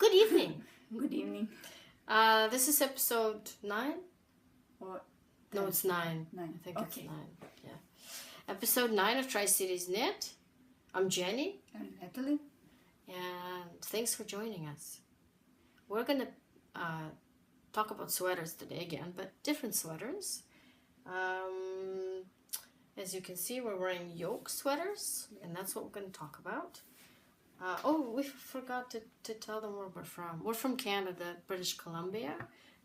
Good evening. Good evening. This is episode 9? Or No, it's 9. 9. I think Okay. it's 9. Yeah. Episode 9 of TricitiesKnit. I'm Jenny. I'm Natalie. And thanks for joining us. We're going to talk about sweaters today again, but different sweaters. As you can see, we're wearing Yoke sweaters, and that's what we're going to talk about. We forgot to tell them where we're from. We're from Canada, British Columbia,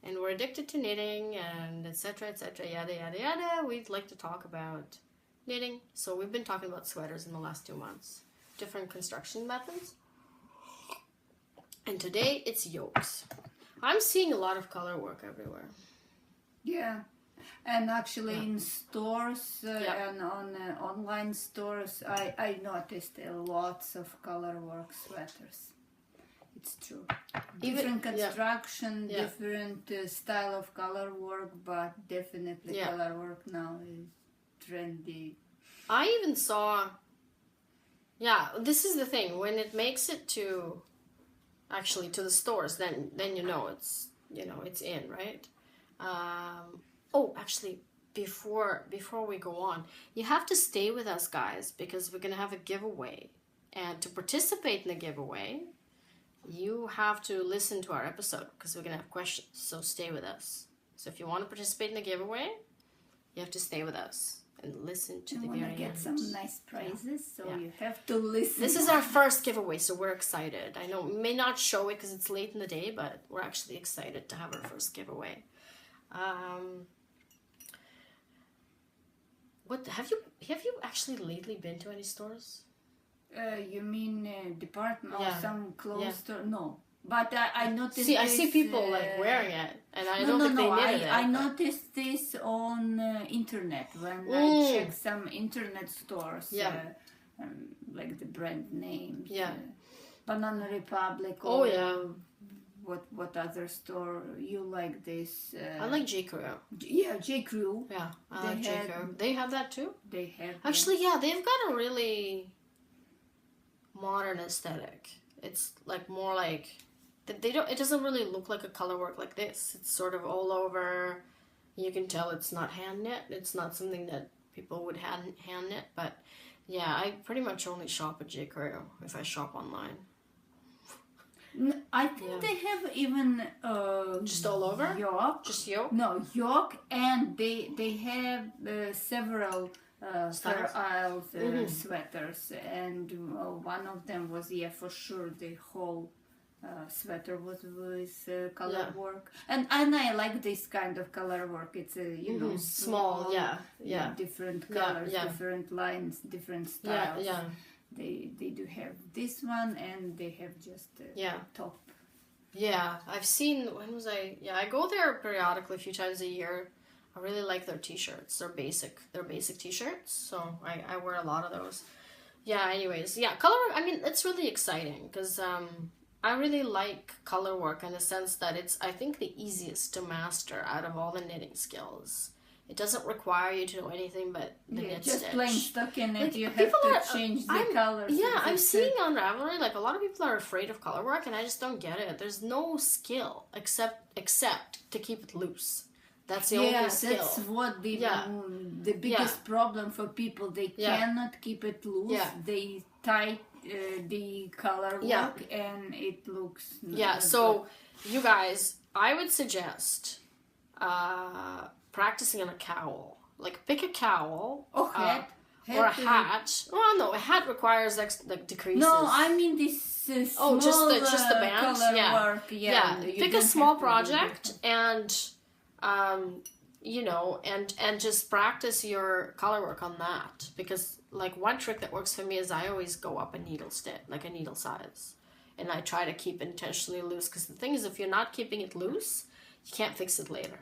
and we're addicted to knitting and etc., yada, yada, yada. We'd like to talk about knitting, so we've been talking about sweaters in the last 2 months. Different construction methods. And today, it's yokes. I'm seeing a lot of color work everywhere. Yeah. And actually in stores Yeah. and on online stores, I noticed lots of color work sweaters. It's true. Different construction, Yeah. different style of color work, but definitely Yeah. color work now is trendy. I even saw, this is the thing, when it makes it to the stores, then you know it's in, right? Before we go on, you have to stay with us, guys, because we're gonna have a giveaway, and to participate in the giveaway, you have to listen to our episode because we're gonna have questions. So stay with us. So if you want to participate in the giveaway, you have to stay with us and listen to the very end. Get some nice prizes, so you have to listen. This is our first giveaway, so we're excited. I know we may not show it because it's late in the day, but we're actually excited to have our first giveaway. What have you actually lately been to any stores? You mean department or some clothes Yeah. store? No, but I noticed. See, I see people like wearing it, and I don't think they knitted it. I but- noticed this on internet when I checked some internet stores. Yeah. Like the brand names. Yeah. Banana Republic. Oh, Or yeah. What other store you like this? I like J. Crew. J. Crew. Yeah, I They like J. had- Crew. They have that too. They have. Actually, they've got a really modern aesthetic. It's like more like they don't. It doesn't really look like a color work like this. It's sort of all over. You can tell it's not hand knit. It's not something that people would hand knit. But yeah, I pretty much only shop at J. Crew if I shop online. I think they have even Just all over? Yoke. Just Yoke? No, Yoke, and they have several Fair Isle sweaters, and one of them was for sure the whole sweater was with color work, and I like this kind of color work. It's Small, different colors, different lines, different styles. Yeah. They do have this one, and they have just top. Yeah, I've seen, when was I? Yeah, I go there periodically a few times a year. I really like their t-shirts. They're basic t-shirts, so I wear a lot of those. Yeah, anyways, color, I mean, it's really exciting because I really like color work in the sense that it's, I think, the easiest to master out of all the knitting skills. It doesn't require you to know anything but the knit just stitch. plain stuck in it. Like, You have people to are- change the I'm- colors. Yeah, I'm seeing on Ravelry, like, a lot of people are afraid of color work, and I just don't get it. There's no skill except to keep it loose. That's the only skill. That's what the biggest problem for people. They cannot keep it loose. Yeah. They tie the color work, and it looks not So you guys, I would suggest practicing on a cowl. Like, pick a cowl or hat. or a hat. Well, no, a hat requires decreases. No, I mean this. Small, just the band. Color work. Pick a small project and and just practice your color work on that, because like one trick that works for me is I always go up a needle stitch, like a needle size, and I try to keep it intentionally loose, because the thing is, if you're not keeping it loose, you can't fix it later.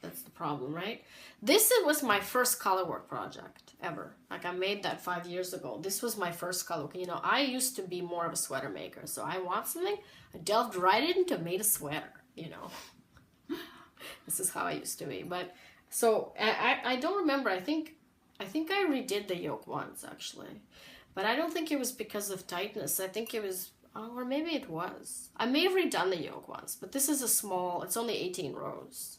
That's the problem, right? This was my first color work project ever. Like, I made that 5 years ago. This was my first color. I used to be more of a sweater maker, so I want something, I delved right into, made a sweater, This is how I used to be. But so I don't remember. I think I redid the yoke once, actually, but I don't think it was because of tightness. I think it was or maybe it was. I may have redone the yoke once, but this is a small, it's only 18 rows,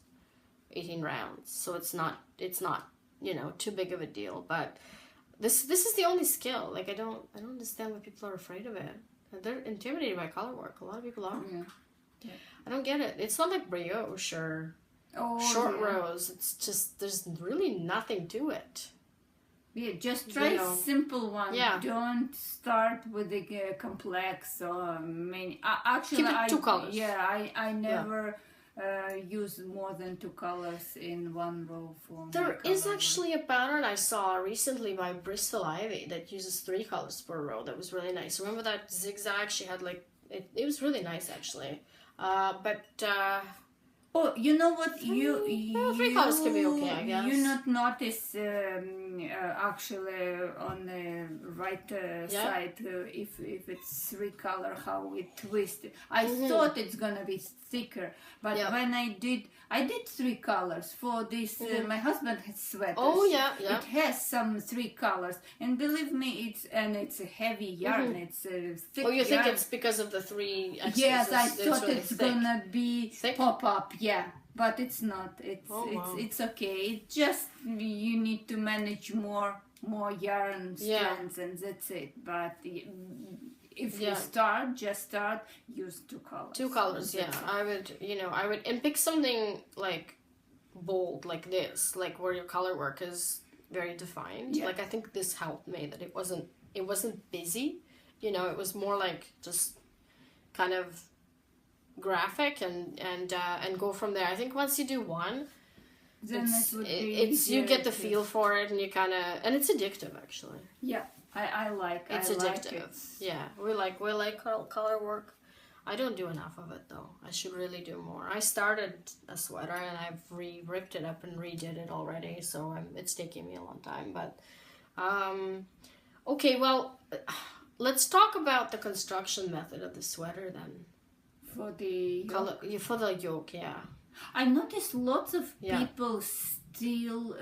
18 rounds. So it's not, you know, too big of a deal. But this is the only skill. Like, I don't understand why people are afraid of it. They're intimidated by color work. A lot of people are. Yeah. I don't get it. It's not like brioche or short rows. It's just, there's really nothing to it. Yeah, just try simple one. Yeah. Don't start with the complex or many. Actually, Keep it 2 colors. Yeah, I never use more than 2 colors in one row for. There is actually a pattern I saw recently by Bristol Ivy that uses 3 colors per row. That was really nice. Remember that zigzag? She had like it was really nice actually. Oh, you know what? 3 colors can be okay, I guess. You not notice actually on the right side if it's 3 color how it twisted. I thought it's gonna be thicker, but when I did 3 colors for this. My husband has sweaters. Oh yeah. It has some 3 colors, and believe me, it's a heavy yarn. It's a thick. Oh, you think yarn. it's because of the 3 extras? Yes, I thought really it's thick. gonna be pop up. Yeah, but it's not. It's okay. It's just you need to manage more yarn strands, and that's it. But if you just start, use 2 colors. 2 colors, yeah. I would, and pick something like bold, like this, like where your color work is very defined. Yeah. Like I think this helped me that it wasn't busy, you know. It was more like just kind of graphic and go from there. I think once you do one, then you get the feel for it, and you kind of, and it's addictive actually. Yeah. I like it's addictive. Like it. Yeah, we like color work. I don't do enough of it though. I should really do more. I started a sweater and I've ripped it up and redid it already, so it's taking me a long time. But okay, well, let's talk about the construction method of the sweater then. For the yoke, yeah. I noticed lots of people still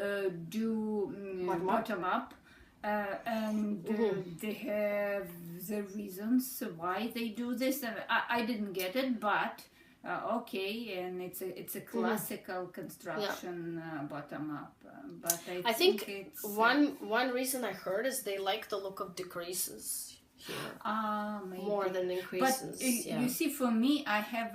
do bottom up. And they have the reasons why they do this. I didn't get it, but okay, and it's a classical construction bottom up. But I think it's one reason I heard is they like the look of decreases here more than increases. But you see, for me, I have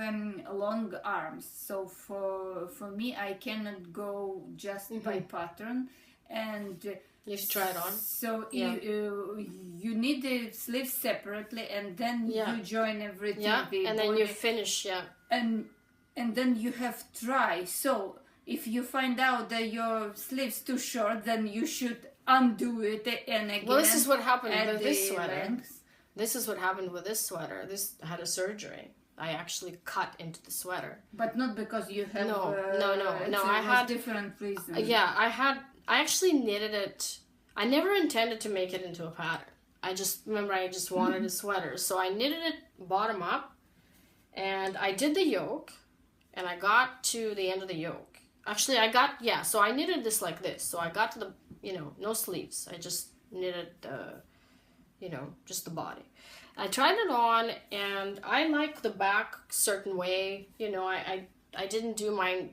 long arms, so for me, I cannot go just by pattern and. You should try it on. So you need the sleeves separately, and then you join everything. Yeah, and then you finish. Yeah. And then you have try. So if you find out that your sleeves too short, then you should undo it and again. Well, this is what happened with this sweater. Length. This is what happened with this sweater. This had a surgery. I actually cut into the sweater. But not because you have. No. I had different reasons. I actually knitted it. I never intended to make it into a pattern. I just wanted a sweater. So I knitted it bottom up, and I did the yoke, and I got to the end of the yoke. Actually, so I knitted this like this. So I got to the, no sleeves. I just knitted just the body. I tried it on, and I like the back certain way. I didn't do my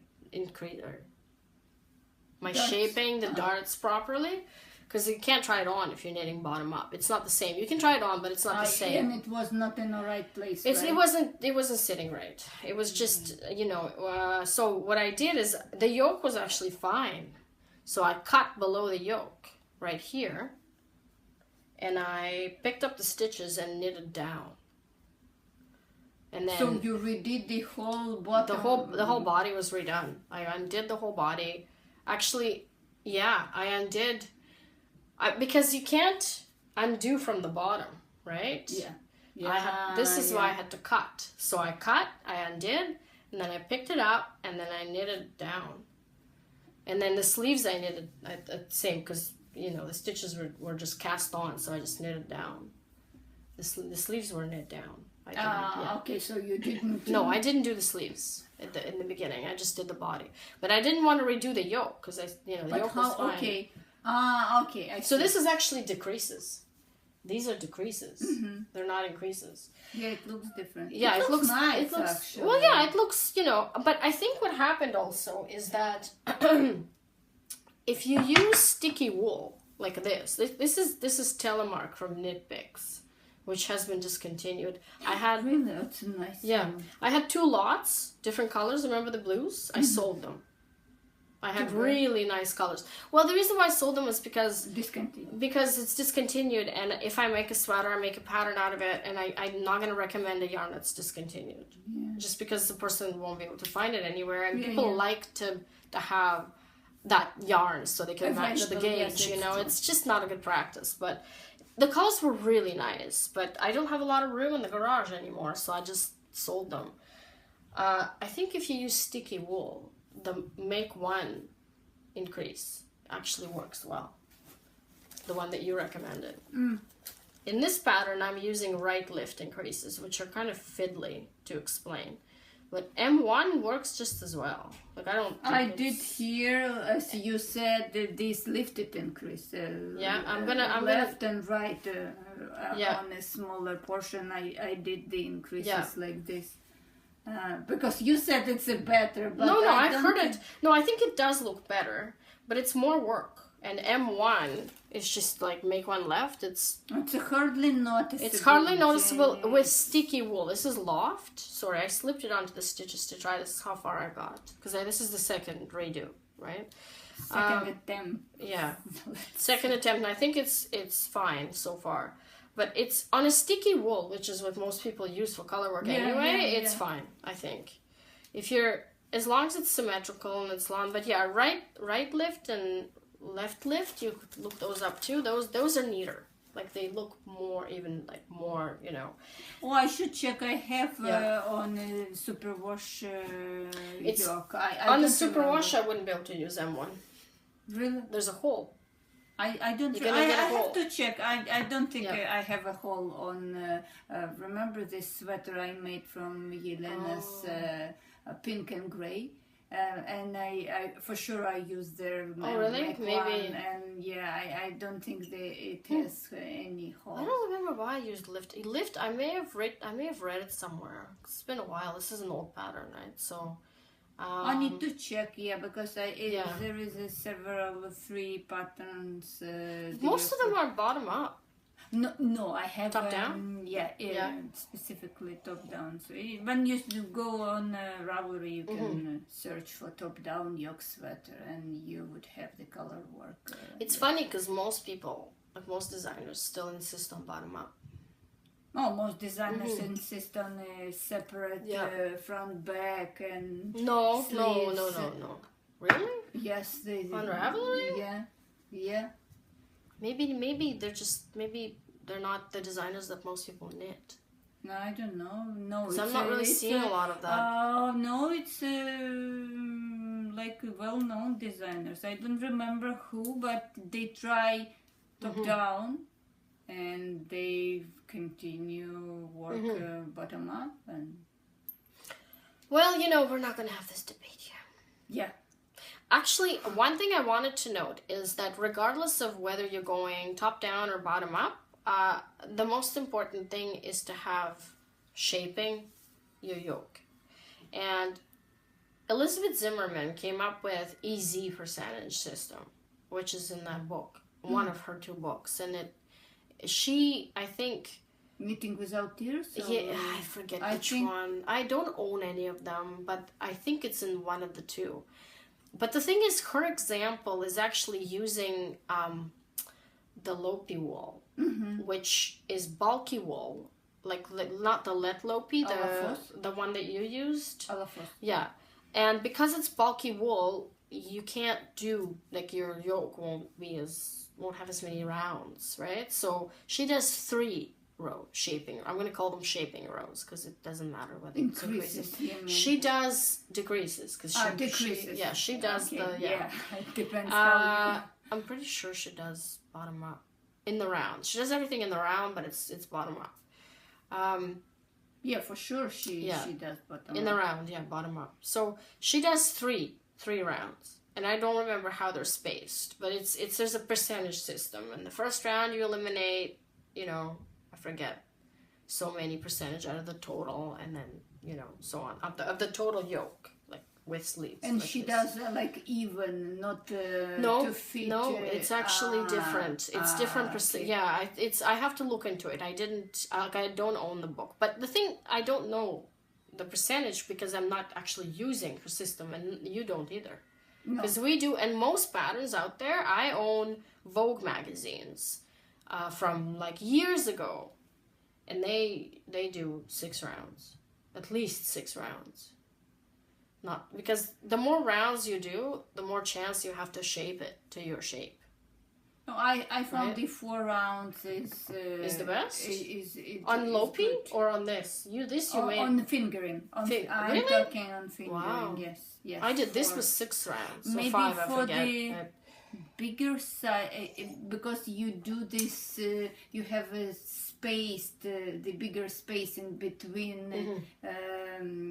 shaping the darts properly, because you can't try it on if you're knitting bottom up. It's not the same. You can try it on, but it's not the same. And it was not in the right place. It wasn't sitting right. It was just so what I did is the yoke was actually fine. So I cut below the yoke right here, and I picked up the stitches and knitted down. And then so you redid the whole bottom. The whole body was redone. I undid the whole body. Actually, I undid. Because you can't undo from the bottom, right? Yeah. This is why I had to cut. So I cut, I undid, and then I picked it up, and then I knitted down. And then the sleeves I knitted the same, because the stitches were just cast on, so I just knitted down. The sleeves were knit down. Okay, so you didn't. No, I didn't do the sleeves in the beginning. I just did the body, but I didn't want to redo the yoke because the yoke was fine. Okay. Okay. So this is actually decreases. These are decreases. They're not increases. Yeah, it looks different. Yeah, it looks nice, it looks, actually. well, yeah, it looks, you know, but I think what happened also is that if you use sticky wool like this is Telemark from Knitpicks, which has been discontinued. I had really, that's a nice. Yeah, one. I had 2 lots, different colors. Remember the blues? I sold them. I had really nice colors. Well, the reason why I sold them was because it's discontinued, and if I make a sweater, I make a pattern out of it, and I'm not going to recommend a yarn that's discontinued, just because the person won't be able to find it anywhere, and people like to have that yarn so they can match the gauge. You know, it's just not a good practice. But the colors were really nice, but I don't have a lot of room in the garage anymore, so I just sold them. I think if you use sticky wool, the make one increase actually works well. The one that you recommended. In this pattern, I'm using right lift increases, which are kind of fiddly to explain. But M1 works just as well. Like, I did hear, as you said, this lifted increase. I'm left and right on a smaller portion. I did the increases like this. Because you said it's a better, but no, I've heard it. No, I think it does look better, but it's more work. And M1 is just like make one left. It's hardly noticeable. It's hardly noticeable with sticky wool. This is Loft. Sorry, I slipped it onto the stitches to try. This is how far I got, because this is the second redo, right? Second attempt. Yeah, second attempt, and I think it's fine so far. But it's on a sticky wool, which is what most people use for color work anyway. It's fine, I think. If you're, as long as it's symmetrical and it's long. But yeah, right lift and left lift, you could look those up too. Those are neater. Like, they look more, even like more, you know. Oh, I should check. I have on superwash yoke. On the superwash, I wouldn't be able to use M1. Really? There's a hole. I don't. I have to check. I don't think I have a hole on. Remember this sweater I made from Yelena's pink and gray, and I for sure I used their. Oh, really? Maybe. And I don't think it has any hole. I don't remember why I used lift. Lift. I may have read it somewhere. It's been a while. This is an old pattern, right? So. I need to check, because there is several free patterns. Most of them are bottom up. No, I have top down. Specifically top down. So when you go on Ravelry, you can search for top down yoke sweater, and you would have the color work. It's funny because most people, like most designers, still insist on bottom up. Oh, most designers insist on a separate front, back, and no. Really? Yes, they do. On Ravelry? Yeah. Maybe they're not the designers that most people knit. No, I don't know. No, so I'm not really seeing a lot of that. No, it's like well-known designers. I don't remember who, but they try top down. And they continue work bottom up, and well, we're not going to have this debate here. Yeah. Actually, one thing I wanted to note is that regardless of whether you're going top down or bottom up, the most important thing is to have shaping your yoke. And Elizabeth Zimmerman came up with EZ percentage system, which is in that book, one of her 2 books, and I think... Knitting Without Tears? Yeah, I forget which one. I don't own any of them, but I think it's in one of the 2. But the thing is, her example is actually using the Lopi wool, which is bulky wool, like not the Let Lopi, the one that you used. Yeah, and because it's bulky wool, you can't do, like, your yoke won't have as many rounds, right? So she does 3 row shaping. I'm going to call them shaping rows because it doesn't matter whether it's increases. She does decreases because decreases. She does it depends. I'm pretty sure she does bottom up in the round. She does everything in the round, but it's bottom up. For sure she does bottom in up. the round. Bottom up. So she does 3 rounds. And I don't remember how they're spaced, but there's a percentage system. And the first round you eliminate, I forget, so many percentage out of the total, and then, so on, of the total yoke, like with sleeves. And like she this. does like even, not No, to fit. no, it's actually different. It's different. Okay. Yeah, I have to look into it. I didn't, I don't own the book. But the thing, I don't know the percentage because I'm not actually using her system, and you don't either. Because we do, and most patterns out there, I own Vogue magazines from like years ago, and they do 6 rounds, at least 6 rounds. Not because the more rounds you do, the more chance you have to shape it to your shape. No, I found the 4 rounds is the best. On is Lopi good. or on this? You made on fingering. I'm really? talking on fingering. Wow. Yes. I did. This was 6 rounds. So maybe 5, I for forget. the bigger size, because you do this, you have a space, the bigger space in between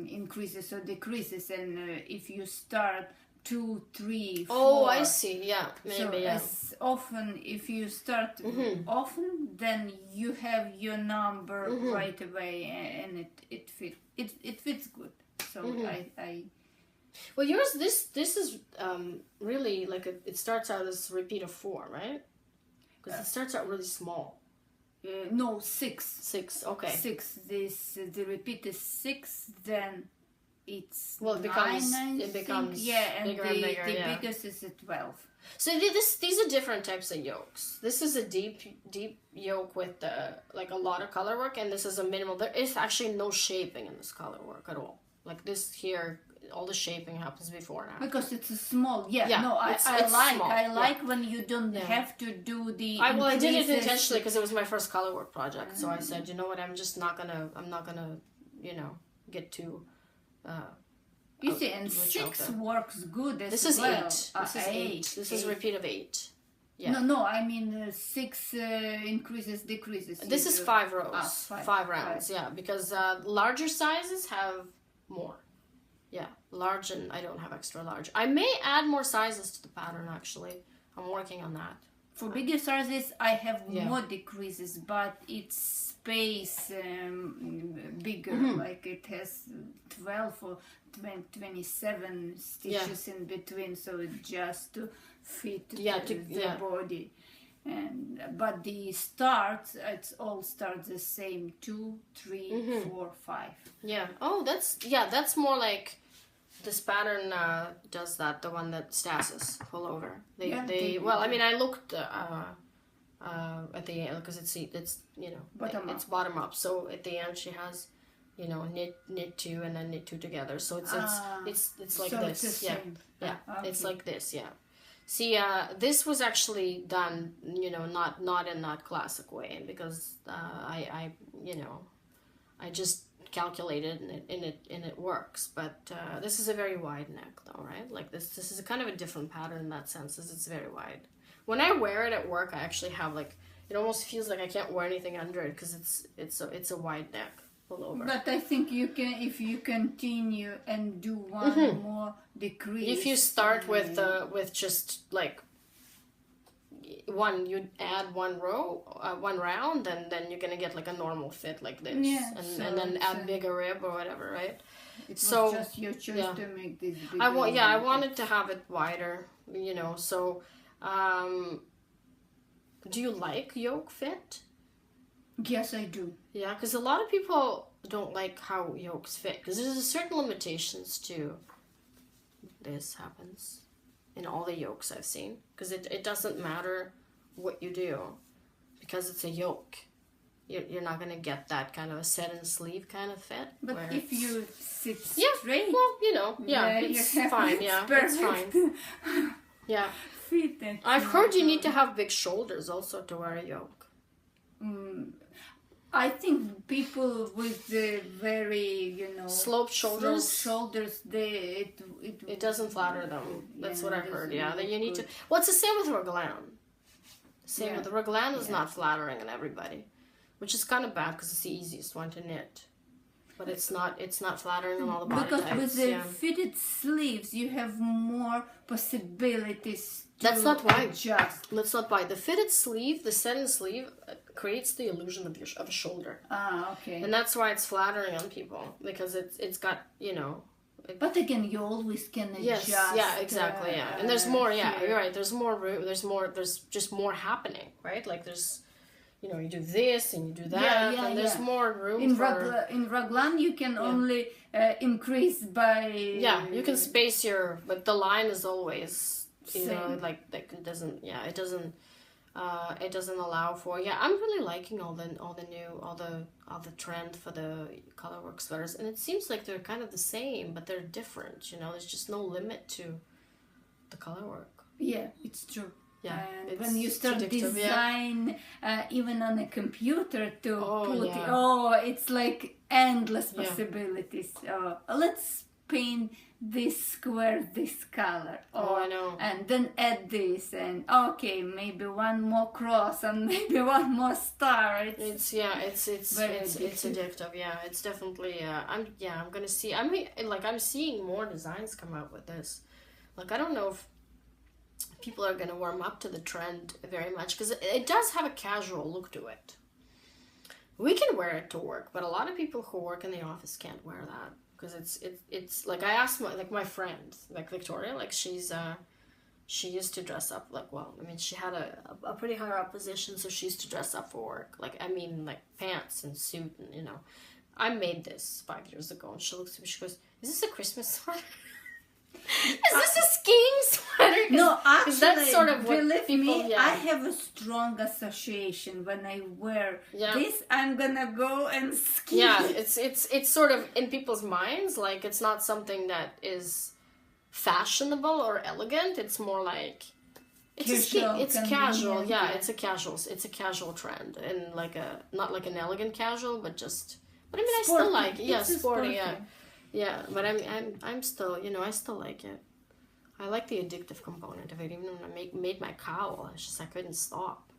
increases or decreases, and if you start 2, 3, 4. Oh, I see. Yeah, maybe. So Yeah. as often, if you start often, then you have your number right away, and it fits good. So I Well, yours, this is really like it starts out as a repeat of 4, right? Because it starts out really small. no, 6. 6, okay. 6. The repeat is 6. Then it's Well, it 9. becomes yeah, and bigger and bigger, the yeah. biggest is a 12. So these are different types of yokes. This is a deep yoke with like a lot of color work, and this is a minimal. There is actually no shaping in this color work at all. Like this here, all the shaping happens before and after. Because it's a small, I small, like when you don't have to do the. I did it intentionally because it was my first color work project. So I said, you know what, I'm not gonna, get too. You see, and 6 works good as this is well. 8. This is 8. This is a repeat of 8. Yeah. No, I mean 6 increases, decreases. This is 5 rows. 5 rounds, yeah, because larger sizes have more. Yeah, large, and I don't have extra large. I may add more sizes to the pattern, actually. I'm working on that. For bigger sizes, I have more decreases, but it's space bigger. Like it has 12 or 27 stitches in between, so it just to fit the body. But the starts, it's all starts the same: 2, 3, 4, 5. Yeah. Oh, that's more like this pattern does that. The one that Stasis pull over. Well, I mean, I looked at the end because it's it's bottom up. So at the end she has knit 2 and then knit 2 together. So it's like so this. It's Okay. It's like this. Yeah. See, this was actually done, not in that classic way, because I just calculated and it works. But this is a very wide neck, though, right? Like this is a kind of a different pattern in that sense, as it's very wide. When I wear it at work, I actually have it almost feels like I can't wear anything under it because it's a wide neck pull over. But I think you can, if you continue and do one more decrease. If you start with just like you add 1 row, 1 round, then you're gonna get like a normal fit like this, and then add bigger rib or whatever, right? It was just your choice to make this bigger. I wanted to have it wider, So, do you like yoke fit? Yes, I do. Yeah, because a lot of people don't like how yokes fit, because there's certain limitations to this happens in all the yokes I've seen, because it doesn't matter what you do, because it's a yoke. You're not going to get that kind of a set-in sleeve kind of fit. But if you sit straight... well, it's fine. It's fine. Yeah. I've heard you need to have big shoulders also to wear a yoke. I think people with the very, sloped shoulders, it doesn't flatter them. That's what I've heard. Yeah, that you need to. Well, it's the same with raglan. With the raglan is not flattering on everybody, which is kind of bad because it's the easiest one to knit. But it's not flattering on all the body types. Because with the fitted sleeves, you have more possibilities. That's not why. Adjust. That's not why. The fitted sleeve, the set-in sleeve, creates the illusion of a shoulder. Ah, okay. And that's why it's flattering on people, because it's got, you know. But again, you always can adjust. Yes, yeah, exactly, yeah. And there's more, yeah, here. you're right. There's more room. There's just more happening, right? Like there's, you know, you do this and you do that, and there's more room in for... in raglan, you can only increase by... Yeah, you can space your... But the line is always, you know, Same. like it doesn't... Yeah, it doesn't allow for... Yeah, I'm really liking all the trend for the colorwork sweaters, and it seems like they're kind of the same, but they're different. You know, there's just no limit to the colorwork. Yeah, it's true. Yeah, and when you start design, even on a computer to put it's like endless possibilities. Let's paint this square this color. I know. And then add this, and okay, maybe one more cross and maybe one more star. It's addictive. Yeah, it's definitely. I'm gonna see. I'm seeing more designs come out with this. Like, I don't know if people are going to warm up to the trend very much, because it does have a casual look to it. We can wear it to work, but a lot of people who work in the office can't wear that, because it's like, I asked my friend, like Victoria, like she used to dress up, like, well, I mean, she had a pretty high up position, so she used to dress up for work, like, I mean, like pants and suit, and, you know, I made this 5 years ago, and she looks at me, she goes, "Is this a Christmas sweater? Is this a skiing sweater?" No, actually, that's sort of what believe people, me, I have a strong association. When I wear this, I'm gonna go and ski. Yeah, it's sort of in people's minds, like, it's not something that is fashionable or elegant. It's more like it's casual. Yeah, it's a casual trend, and like not like an elegant casual, but just. But I mean, sporty. I still like it. Yeah, sporty. Yeah. Yeah, but I'm still, you know, I still like it. I like the addictive component of it. Even when I made my cowl, it's just I couldn't stop.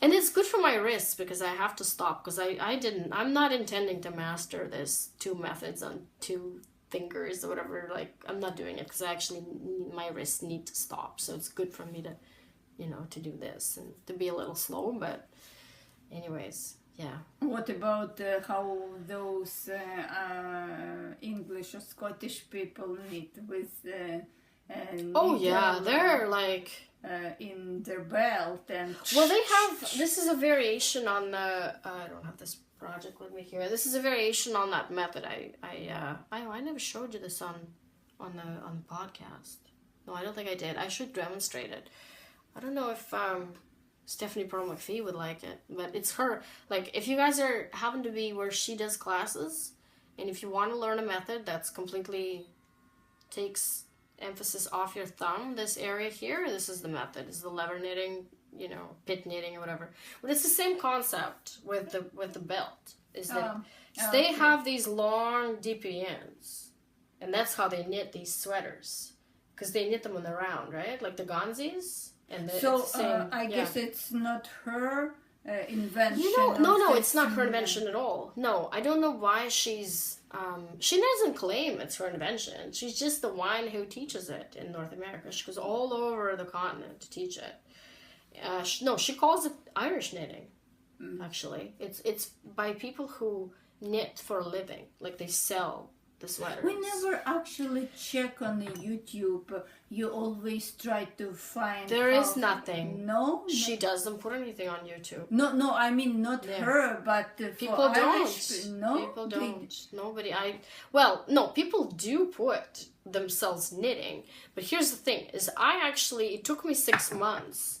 And it's good for my wrists, because I have to stop, because I'm not intending to master this 2 methods on 2 fingers or whatever. Like, I'm not doing it because I actually my wrists need to stop. So it's good for me to, you know, to do this and to be a little slow. But anyways. Yeah. What about how those English or Scottish people knit with? They're like in their belt and. Well, they have. This is a variation on the. I don't have this project with me here. This is a variation on that method. I never showed you this on the podcast. No, I don't think I did. I should demonstrate it. I don't know if Stephanie Pearl McPhee would like it, but it's her. Like, if you guys happen to be where she does classes, and if you want to learn a method that's completely takes emphasis off your thumb, this area here, this is the method. It's the lever knitting, you know, pit knitting or whatever. But it's the same concept with the belt. Is that they have these long DPNs, and that's how they knit these sweaters, because they knit them on the round, right? Like the Gonzis. And I guess it's not her invention. You know, no, it's not her invention at all. No, I don't know why she's. She doesn't claim it's her invention. She's just the one who teaches it in North America. She goes all over the continent to teach it. She calls it Irish knitting. Actually, it's by people who knit for a living, like they sell the sweaters. We never actually check on the YouTube. You always try to find. There is nothing. No, she doesn't put anything on YouTube. No. I mean, not her, but people don't. Irish, no, people don't. Nobody. No, people do put themselves knitting. But here's the thing: is it took me 6 months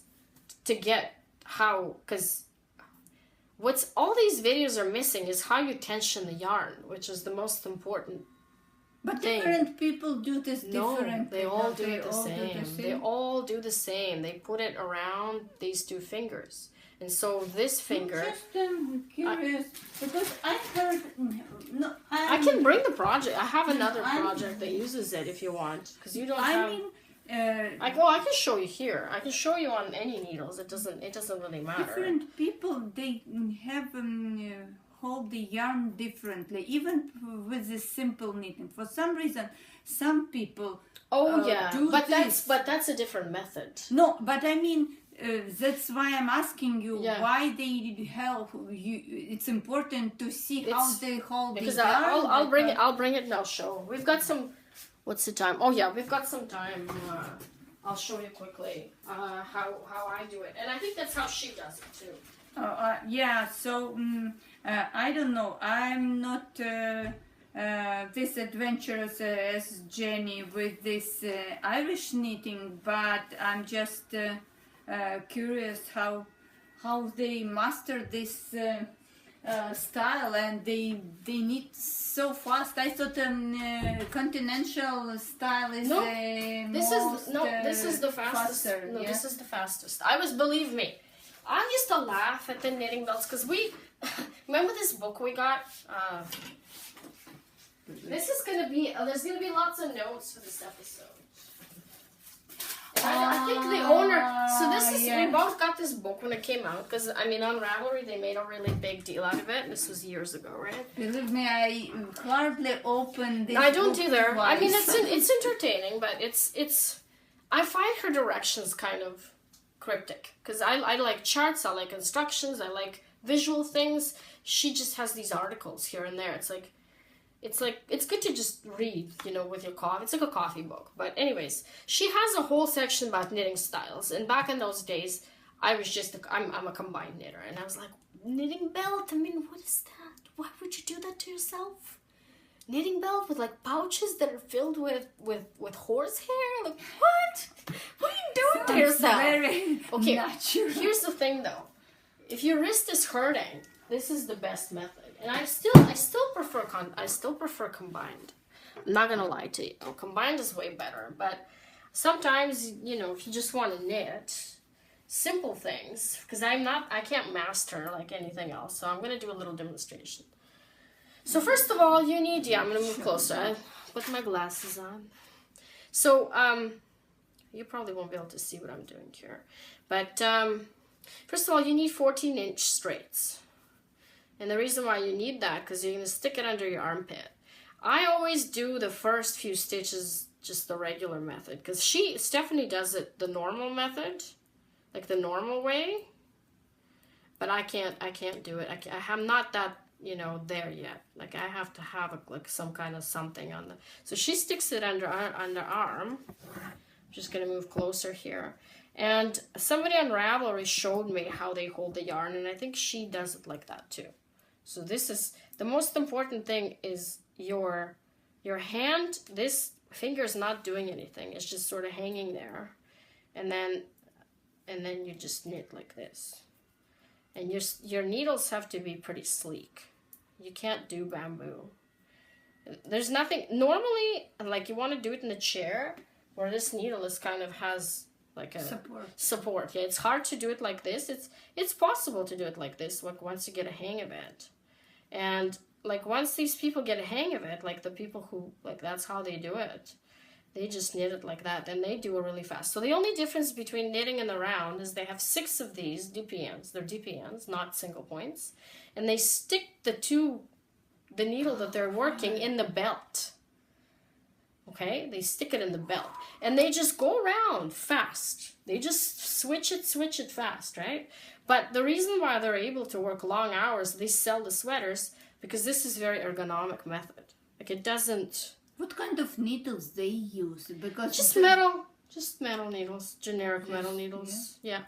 to get how, because. What's all these videos are missing is how you tension the yarn, which is the most important But thing. Different people do this differently. No, they all do it the same. They all do the same. They put it around these 2 fingers. And so this finger... I'm just curious, because I heard... No, I can bring the project. I have another project that uses it if you want. Because you don't have... I can show you here. I can show you on any needles. It doesn't really matter. Different people, they have hold the yarn differently, even with the simple knitting. For some reason, some people do this. But that's a different method. No, but I mean, that's why I'm asking you Yeah. why they help you. It's important to see how they hold because the yarn. I'll bring it and I'll show. We've got some. What's the time? Oh yeah, we've got some time. I'll show you quickly how I do it, and I think that's how she does it too. Yeah. So I don't know. I'm not this adventurous as Jenny with this Irish knitting, but I'm just curious how they master this style, and they knit so fast. I thought continental style is this is the fastest. faster, No, yeah? this is the fastest. Believe me, I used to laugh at the knitting belts because we remember this book we got. This is gonna be. There's gonna be lots of notes for this episode. I think the owner. So this is. Yeah. We both got this book when it came out because on Ravelry they made a really big deal out of it. This was years ago, right? Believe me, I hardly open this. I don't book either. I mean, twice. it's entertaining, but it's. I find her directions kind of cryptic because I like charts. I like instructions. I like visual things. She just has these articles here and there. It's good to just read, with your coffee. It's like a coffee book. But anyways, she has a whole section about knitting styles. And back in those days, I was I'm a combined knitter. And I was like, knitting belt? I mean, what is that? Why would you do that to yourself? Knitting belt with like pouches that are filled with horsehair? Like, what? What are you doing to yourself? Very Okay, natural. here's the thing though. If your wrist is hurting, this is the best method. And I still prefer combined. I'm not gonna lie to you. Combined is way better. But sometimes, if you just want to knit simple things, because I can't master like anything else. So I'm gonna do a little demonstration. So first of all, you need. I'm gonna move closer. I put my glasses on. So you probably won't be able to see what I'm doing here. But first of all, you need 14-inch straights. And the reason why you need that, because you're going to stick it under your armpit. I always do the first few stitches just the regular method. Because Stephanie does it the normal method. Like the normal way. But I can't do it. I'm not that, there yet. Like I have to have some kind of something on the... So she sticks it under arm. I'm just going to move closer here. And somebody on Ravelry showed me how they hold the yarn. And I think she does it like that too. So this is the most important thing is your hand. This finger is not doing anything. It's just sort of hanging there, and then you just knit like this. And your needles have to be pretty sleek. You can't do bamboo. There's nothing normally like you want to do it in a chair where this needle is kind of has like a support. Yeah, it's hard to do it like this. It's possible to do it like this. Like once you get a hang of it. And like once these people get a hang of it, like the people who like that's how they do it, they just knit it like that and they do it really fast. So the only difference between knitting and the round is they have 6 of these DPNs. They're DPNs, not single points, and they stick the needle that they're working in the belt. Okay, they stick it in the belt and they just go around fast. They just switch it fast, right? But the reason why they're able to work long hours, they sell the sweaters, because this is very ergonomic method. Like it doesn't... What kind of needles they use? Because just metal needles, generic metal needles. Yeah.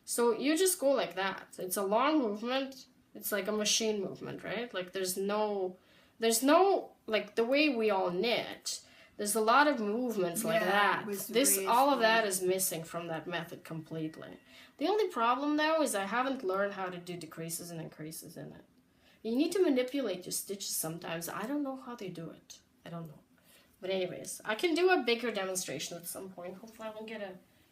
So you just go like that. It's a long movement. It's like a machine movement, right? Like there's no like the way we all knit. There's a lot of movements like that. All of that is missing from that method completely. The only problem though is I haven't learned how to do decreases and increases in it. You need to manipulate your stitches sometimes. I don't know how they do it. I don't know. But anyways, I can do a bigger demonstration at some point. Hopefully I won't get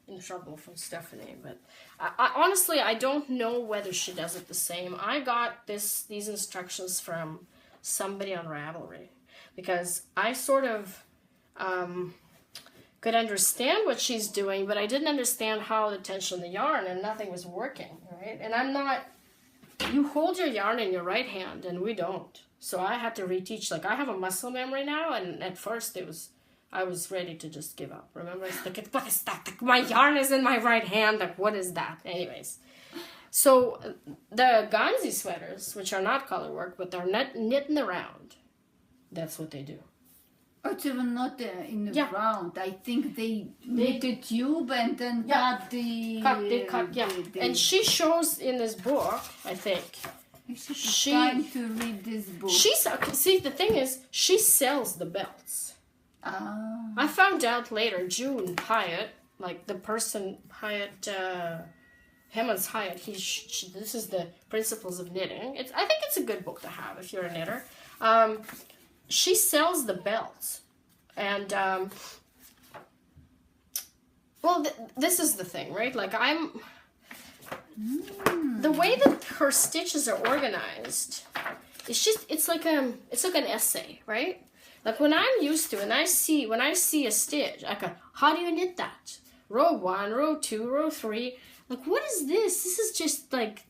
in trouble from Stephanie. But I honestly, I don't know whether she does it the same. I got these instructions from somebody on Ravelry. Because I sort of... could understand what she's doing, but I didn't understand how to tension the yarn and nothing was working, right? And I'm not, you hold your yarn in your right hand and we don't. So I had to reteach, like I have a muscle memory now, and at first I was ready to just give up. Remember, I was like, what is that? Like, my yarn is in my right hand. Like, what is that? Anyways, so the Ganzi sweaters, which are not color work, but they're knit in the round, that's what they do. Oh, it's even not in the round. I think they knit a tube and then cut the... And she shows in this book, I think. She's trying to read this book. See, the thing is, she sells the belts. I found out later, June Hyatt, like the person, Hemmans Hyatt, this is the Principles of Knitting. I think it's a good book to have if you're a knitter. She sells the belts, and this is the thing, right? Like the way that her stitches are organized, it's like an essay, right? Like when I'm used to, when I see a stitch, I go, how do you knit that? Row 1, row 2, row 3. Like, what is this? This is just like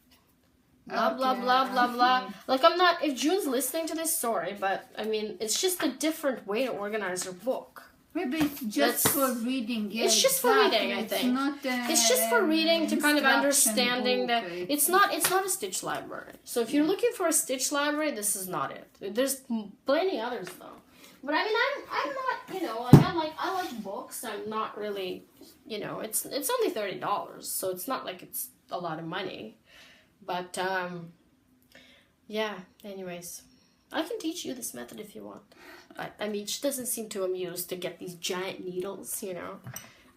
blah, blah, blah, blah, blah. Like, I'm not, if June's listening to this, sorry, but, I mean, it's just a different way to organize her book. Maybe it's just for reading. Yeah, it's just for reading, I think. It's just for reading to kind of understanding that it's not a stitch library. So if you're looking for a stitch library, this is not it. There's plenty others, though. But, I mean, I'm not, like, I like books. I'm not really, it's only $30, so it's not like it's a lot of money. But, yeah, anyways, I can teach you this method if you want. I mean, she doesn't seem too amused to get these giant needles,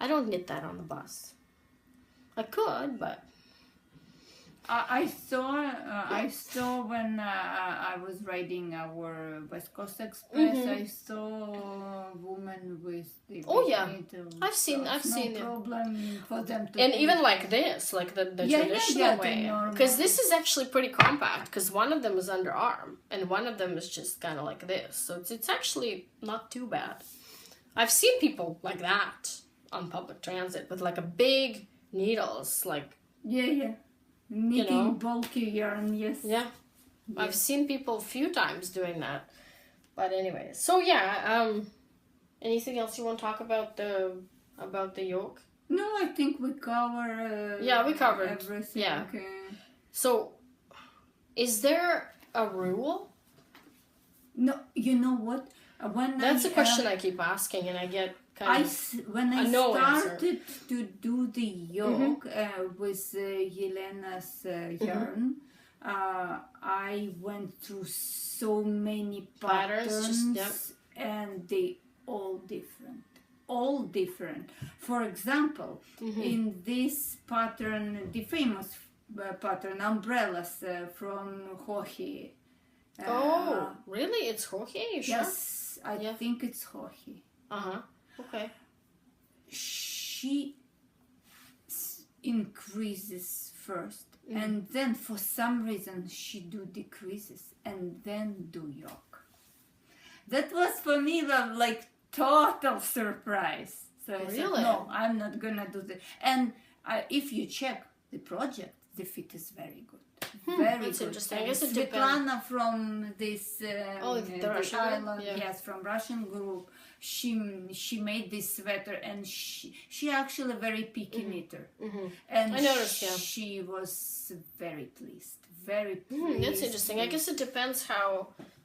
I don't knit that on the bus. I could, but... I saw when I was riding our West Coast Express, I saw a woman with the needle. I've seen no problem for them to... And even like this, like the traditional way. Because this is actually pretty compact, because one of them is underarm, and one of them is just kind of like this. So it's actually not too bad. I've seen people like that on public transit with like a big needles, like... Yeah. Knitting bulky yarn, yes. Yeah. I've seen people a few times doing that. But anyway, so anything else you want to talk about the yoke? No, I think we cover we covered everything. Yeah. So is there a rule? No, you know what? That's a question I keep asking, and I get when I started to do the yoke with Yelena's yarn, I went through so many patterns, and they all different. For example, in this pattern, the famous pattern, umbrellas from Hohi. Oh, really? It's Hohi? You sure? Yes, I think it's Hohi. Okay. She increases first, and then for some reason she do decreases, and then do yoke. That was for me like total surprise. So I said, no, I'm not gonna do that. And if you check the project, the fit is very good. Very That's good. Interesting. I guess it Svetlana from this the Russian island, from Russian group. She made this sweater, and she actually a very picky knitter, and I noticed. She was very pleased. Very pleased. That's interesting. I guess it depends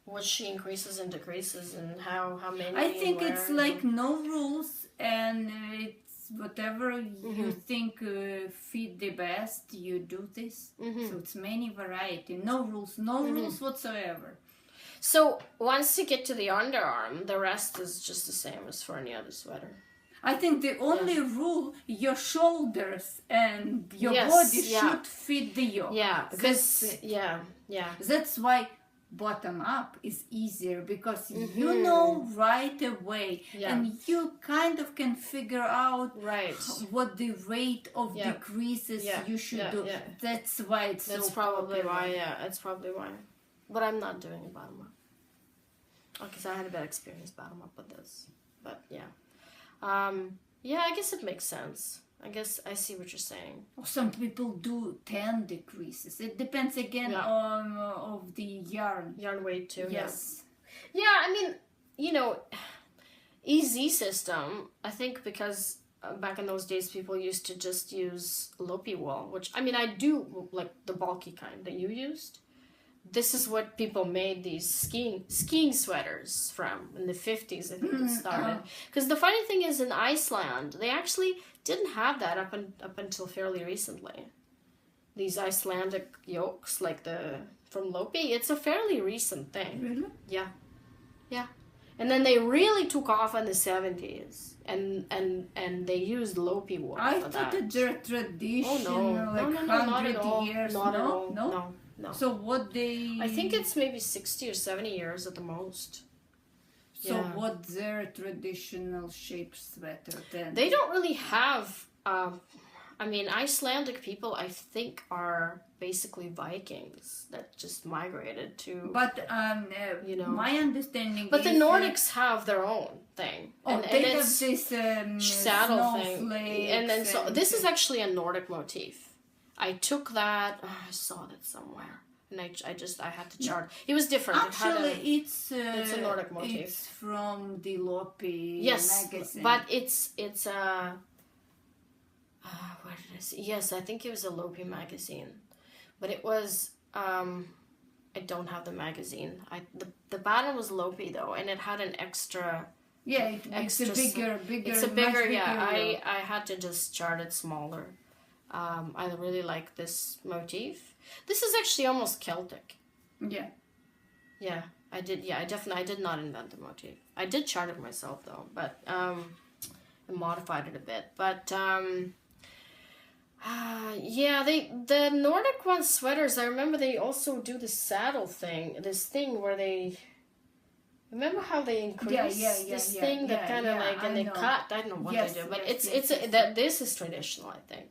what she increases and decreases, and how many. I think it's like no rules, and it's whatever you think fit the best. You do this. So it's many variety. No rules. No rules whatsoever. So once you get to the underarm, the rest is just the same as for any other sweater. I think the only rule, your shoulders and your body should fit the yoke. Yeah, because That's why bottom up is easier, because you know right away, and you kind of can figure out what the rate of decreases you should do. That's why it's That's so probably popular. why. Yeah, that's probably why. But I'm not doing a bottom up. Because I had a bad experience bottom up with this. But I guess it makes sense. I guess I see what you're saying. Some people do 10 decreases. It depends again on of the yarn. Yarn weight too. Yes. Yeah, I mean, EZ system, I think because back in those days people used to just use Lopi wool, which, I mean, I do like the bulky kind that you used. This is what people made these skiing sweaters from in the 50s, I think it started. Because the funny thing is, in Iceland, they actually didn't have that up until fairly recently. These Icelandic yokes, like from Lopi, it's a fairly recent thing. Really? Yeah. Yeah. And then they really took off in the 70s, and they used Lopi wool I for thought that. that they're traditional, Oh, no. like No, not 100 at all. years. Not at all. No? No. So what they... I think it's maybe 60 or 70 years at the most. So Yeah. what's their traditional shape sweater then? They don't really have... I mean, Icelandic people, I think, are basically Vikings that just migrated to... But you know. my understanding But is... the Nordics have their own thing. Oh, and they have it's this saddle thing. snowflakes And then so and- this is actually a Nordic motif. I took that... I saw that somewhere. And I had to chart. It was different. Actually, it's a Nordic motif. It's from the Lopi Yes, magazine. but it's a... where did I see? Yes, I think it was a Lopi magazine. But it was... I don't have the magazine. The banner was Lopi, though, and it had an extra... Yeah, it's a bigger. It's a much bigger, bigger. yeah. I had to just chart it smaller. I really like this motif. This is actually almost Celtic. Yeah. Yeah, I did. Yeah, I did not invent the motif. I did chart it myself though, but I modified it a bit. But yeah, the Nordic one sweaters. I remember they also do the saddle thing. This thing where they. Remember how they increase this thing that kind of like, and they cut. I don't know what they do, but this is traditional, I think.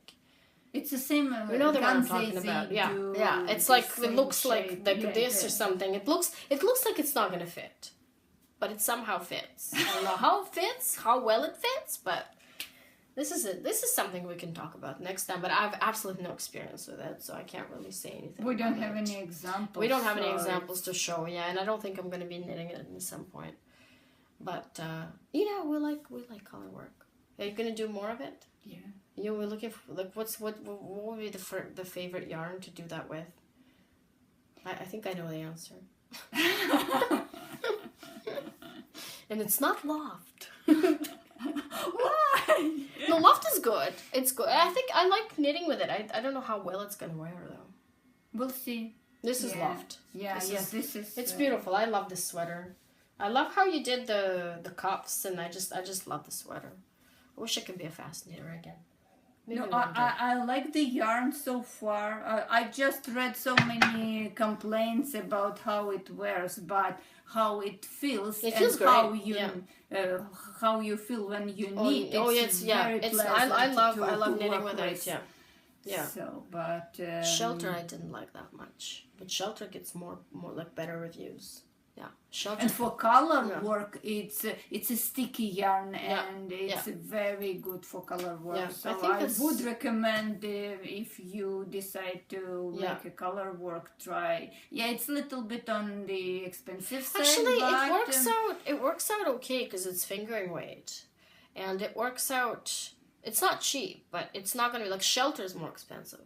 It's the same. We know what I'm talking about. Yeah, yeah. It's like it looks like this or something. It looks like it's not gonna fit, but it somehow fits. I don't know how it fits, how well it fits, but this is something we can talk about next time. But I have absolutely no experience with it, so I can't really say anything. We don't have any examples. We don't have any examples to show. Yeah, and I don't think I'm gonna be knitting it at some point. But we like color work. Are you gonna do more of it? Yeah. You were looking for like what would be the favorite yarn to do that with? I think I know the answer. And it's not loft. Why? No, loft is good. It's good. I think I like knitting with it. I don't know how well it's gonna wear though. We'll see. This is loft. Yeah, this is. It's uh, beautiful. I love this sweater. I love how you did the cuffs, and I just love the sweater. I wish I could be a fast knitter again. Maybe No, one day. I like the yarn so far. I just read so many complaints about how it wears, but how it feels. It feels and great. How you how you feel when you knit. I love knitting with it. Yeah, yeah. So, but Shelter I didn't like that much, but Shelter gets more like better reviews. Yeah, Shelter. And for color work, it's a sticky yarn, and it's very good for color work. Yeah, so I think I would recommend if you decide to make a color work, try. Yeah, it's a little bit on the expensive side. Actually, but, it works out okay because it's fingering weight, and it works out. It's not cheap, but it's not gonna be like Shelter is more expensive.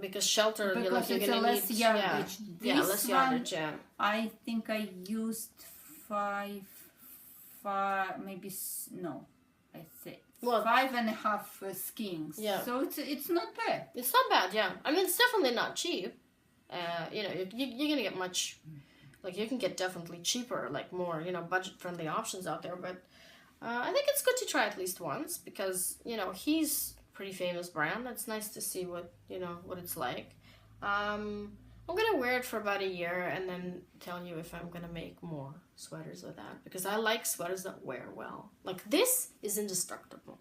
Because Shelter, because you're it's gonna less need yardage. less yardage. Yeah. I think I used five, maybe no, I think 5.5 skeins. Yeah. So it's not bad. It's not bad. Yeah. I mean, it's definitely not cheap. You're gonna get much, like you can get definitely cheaper, like more budget friendly options out there. But I think it's good to try at least once because he's pretty famous brand. It's nice to see what it's like. I'm gonna wear it for about a year and then tell you if I'm gonna make more sweaters with that because I like sweaters that wear well. Like this is indestructible.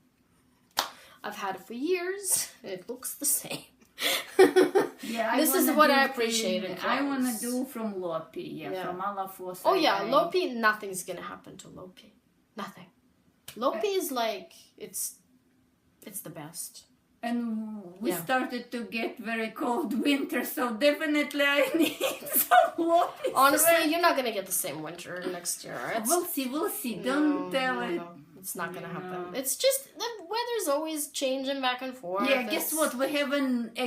I've had it for years. It looks the same. Yeah, this is what I appreciate. I want to do from Lopi. From Alafos. Oh yeah, Lopi. Nothing's gonna happen to Lopi. Nothing. Lopi is like it's the best. And we Yeah. started to get very cold winter, so definitely I need some loppy Honestly, sweat. you're not gonna get the same winter next year. We'll see. Don't tell it. No. It's not gonna happen. It's just the weather's always changing back and forth. Yeah, guess what? We have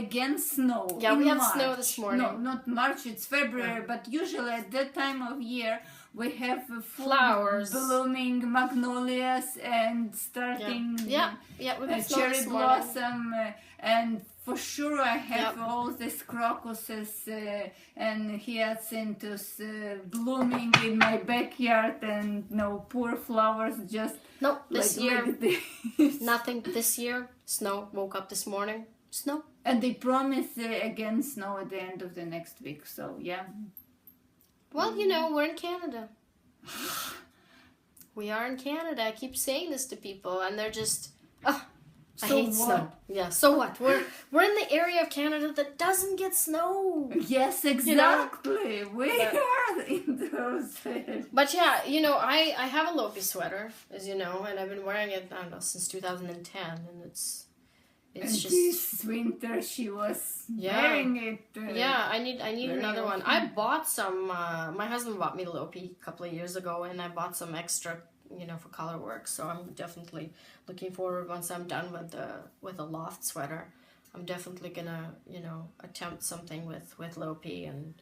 again snow. Yeah, in we have March. snow this morning. No, not March. It's February. But usually at that time of year, we have full Flowers, blooming magnolias and starting Yeah, we got snow cherry this morning. blossom. And for sure, I have all these crocuses and hyacinthus blooming in my backyard, and no poor flowers just. No, this year, like this. nothing. This year, snow. Woke up this morning, snow. And they promise again snow at the end of the next week. So yeah. Well, we're in Canada. We are in Canada. I keep saying this to people, and they're just, I hate snow. Yeah. So what? We're in the area of Canada that doesn't get snow. Yes, exactly. We are in those. But yeah, I have a Loki sweater, as you know, and I've been wearing it, I don't know, since 2010, and it's And just this winter she was wearing it. yeah. I need another one. I bought some. My husband bought me Loki a couple of years ago, and I bought some extra, for color work. So I'm definitely looking forward once I'm done with a loft sweater. I'm definitely gonna attempt something with Loki, and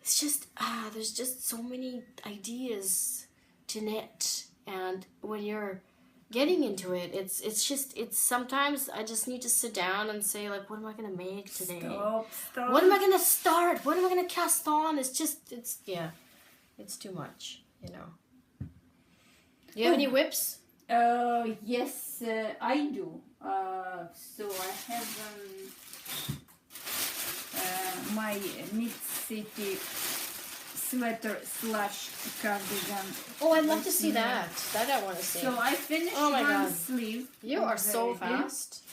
it's just there's just so many ideas to knit, and when you're getting into it, it's sometimes I just need to sit down and say, like, what am I gonna make today? Stop. What am I gonna start? What am I gonna cast on? It's too much, Do you have any whips? Yes, I do. So I have my Knit City sweater / cardigan. Oh, I'd love to see that. That I want to see. So I finished my one God. sleeve. You are so already. fast.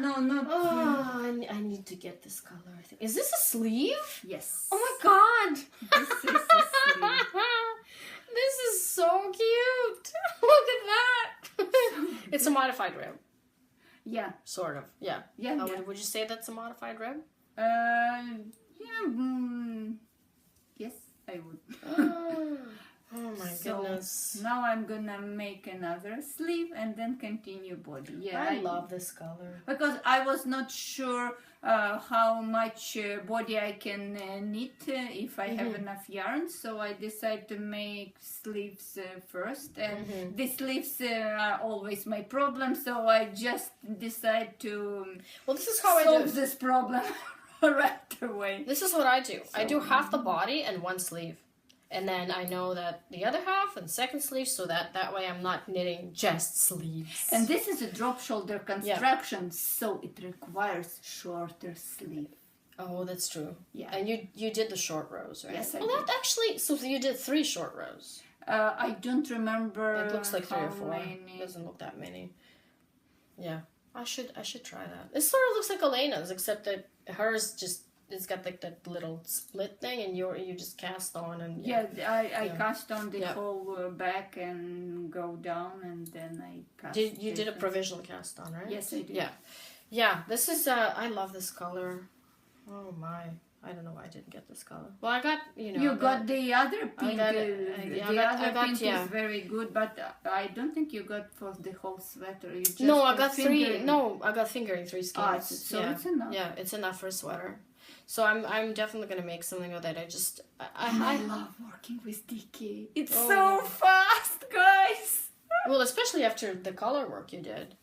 No, not. Oh, I need to get this color. I think. Is this a sleeve? Yes. Oh my God! This is a sleeve. This is so cute. Look at that. It's a modified rib. Yeah. Sort of. Yeah. Yeah. Would you say that's a modified rib? Yeah. Yes, I would. Oh my goodness. Now I'm gonna make another sleeve and then continue body. Yeah, I love this color. Because I was not sure how much body I can knit if I have enough yarn, so I decided to make sleeves first, and the sleeves are always my problem, so I just decide to this is how solve this problem right away. This is what I do. I do half the body and one sleeve. And then I know that the other half and second sleeve, so that way I'm not knitting just sleeves. And this is a drop shoulder construction, so it requires shorter sleeve. Oh, that's true. Yeah. And you did the short rows, right? Yes, I did. That actually, so you did 3 short rows. I don't remember. It looks like 3 or 4. Many. It doesn't look that many. Yeah. I should try that. It sort of looks like Elena's, except that hers just, it's got like that little split thing, and you just cast on and I cast on the whole back and go down, and then I cast. You did a provisional cast on, right? Yes, I did. Yeah. This is I love this color. Oh my! I don't know why I didn't get this color. Well, I got You got the other pink. The other pink yeah. is very good, but I don't think you got for the whole sweater. You just no, I got fingering. 3. No, I got fingering 3 skeins. So it's enough. Yeah, it's enough for a sweater. So I'm definitely gonna make something with it. I love working with DK. It's so fast, guys. Well, especially after the color work you did.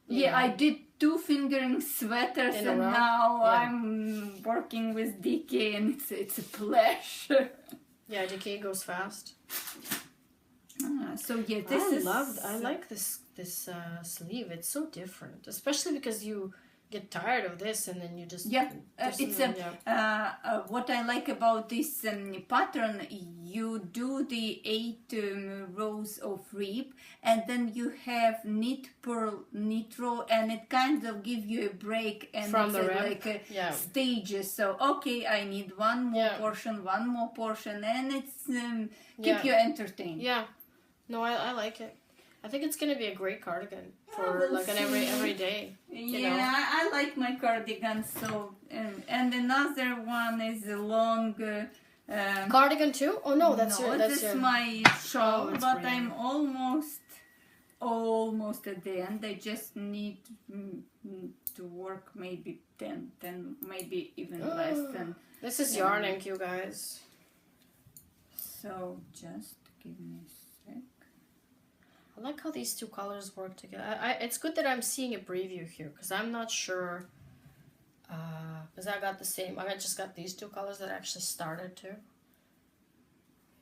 Yeah, I did 2 fingering sweaters, and now I'm working with DK, and it's a pleasure. Yeah, DK goes fast. So yeah, this I like this sleeve. It's so different, especially because you get tired of this and then you just what I like about this pattern, you do the 8 rows of rib, and then you have knit purl, knit row, and it kind of give you a break, and from it's the like stages. So okay, I need one more portion, and it's keep you entertained. Yeah, no, I like it. I think it's gonna be a great cardigan for like an everyday. I like my cardigan. So and another one is a long. Cardigan too? Oh no, that's my shawl, but brilliant. I'm almost at the end. I just need to work maybe 10, maybe even less than. This is yarn ink, you guys. So just give me a sec. I like how these two colors work together. It's good that I'm seeing a preview here because I'm not sure. Because I got the same. I just got these two colors that actually started too.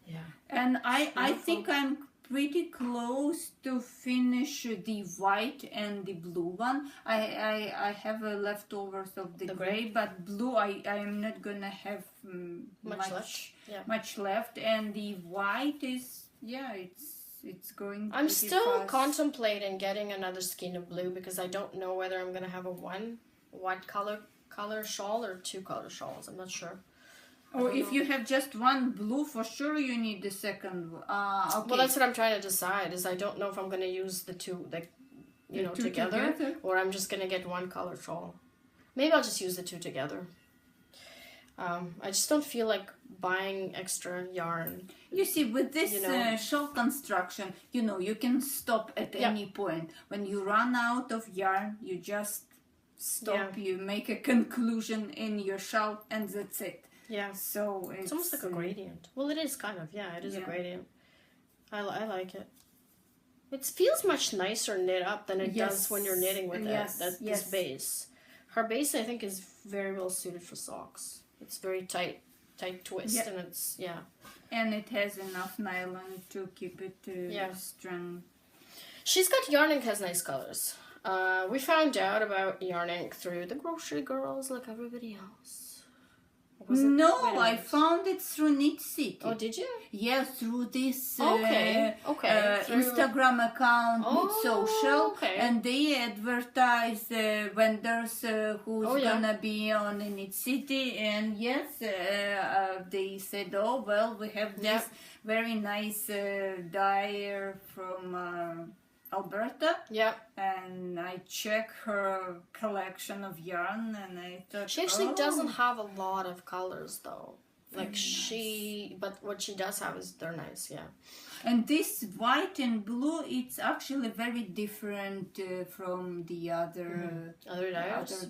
Yeah. And I think I'm pretty close to finish the white and the blue one. I have leftovers of the gray, but blue I am not gonna have much left. And the white is it's going. I'm still contemplating getting another skein of blue because I don't know whether I'm gonna have a one white color shawl or two color shawls. I'm not sure. Or if you have just one blue, for sure you need the second. Okay. Well, that's what I'm trying to decide. Is I don't know if I'm going to use the two, together, or I'm just going to get one color shawl. Maybe I'll just use the two together. I just don't feel like buying extra yarn. You see, with this shawl construction, you can stop at any point. When you run out of yarn, you just stop. You make a conclusion in your shawl, and that's it. Yeah. So it's almost like a gradient. Well, it is kind of. Yeah, it is a gradient. I like it. It feels much nicer knit up than it does when you're knitting with this base. Her base, I think, is very well suited for socks. It's very tight twist, and it's and it has enough nylon to keep it strong. She's got yarn ink has nice colors. We found out about yarn ink through the grocery girls, like everybody else. No, I found it through Knit City. Oh, did you? Yeah, through this Instagram account, Knit Social, and they advertise vendors who's gonna be on Knit City, and they said, oh well, we have this very nice dyer from Alberta. Yeah. And I checked her collection of yarn and I thought she actually doesn't have a lot of colors though. But what she does have is they're nice, And this white and blue, it's actually very different from the other dyers.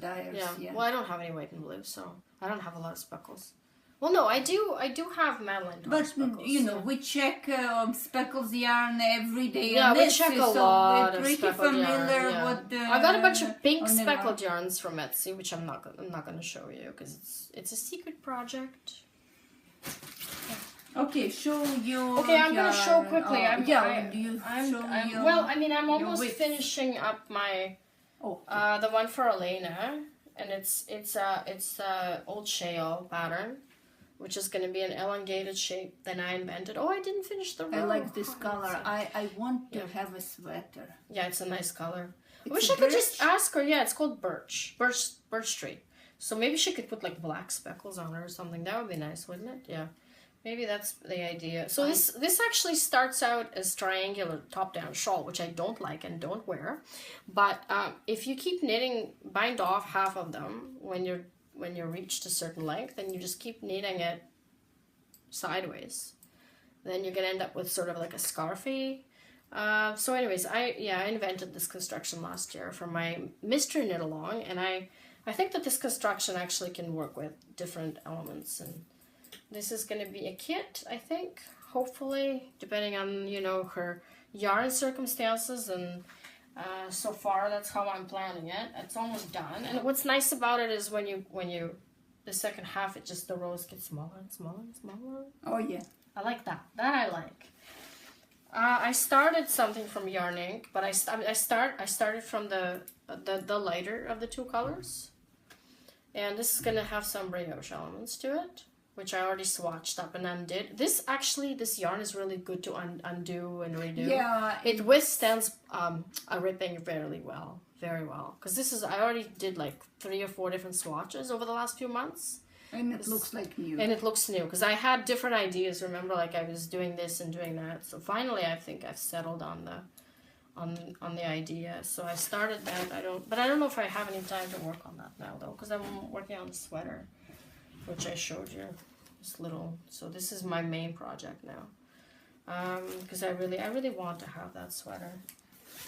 Yeah. Well, I don't have any white and blue, so I don't have a lot of speckles. Well, no, I do have Madeline speckles. We check speckles yarn every day. Yeah, we check a lot of speckled yarn. With I got a bunch of pink speckled yarns from Etsy, which I'm not going to show you because it's a secret project. Okay, show you. Okay, I'm going to show quickly. I'm almost width. finishing up my the one for Elena, and it's old shale pattern, which is going to be an elongated shape. Then I invented. Oh, I didn't finish the row. I like this color. I want to have a sweater. Yeah, it's a nice color. I wish I could just ask her. Yeah, it's called birch tree. So maybe she could put like black speckles on her or something. That would be nice, wouldn't it? Yeah. Maybe that's the idea. So this actually starts out as triangular top-down shawl, which I don't like and don't wear. But if you keep knitting, bind off half of them when you reached a certain length, and you just keep knitting it sideways, then you're gonna end up with sort of like a scarfy. So anyways, I invented this construction last year for my mystery knit along, and I think that this construction actually can work with different elements, and this is going to be a kit, I think, hopefully, depending on, her yarn circumstances, and so far that's how I'm planning it. It's almost done, and what's nice about it is when you the second half, the rows get smaller and smaller and smaller. Oh yeah, I like that. That I like. I started something from yarn ink, but I started from the lighter of the two colors, and this is gonna have some brioche elements to it, which I already swatched up and undid. This yarn is really good to undo and redo. Yeah, it withstands a ripping very well, because I already did like 3 or 4 different swatches over the last few months. And it looks like new. And it looks new, because I had different ideas. Remember, like I was doing this and doing that. So finally, I think I've settled on on the idea. So I started that. But I don't know if I have any time to work on that now though, because I'm working on the sweater, which I showed you. This little. So this is my main project now. Because I really want to have that sweater,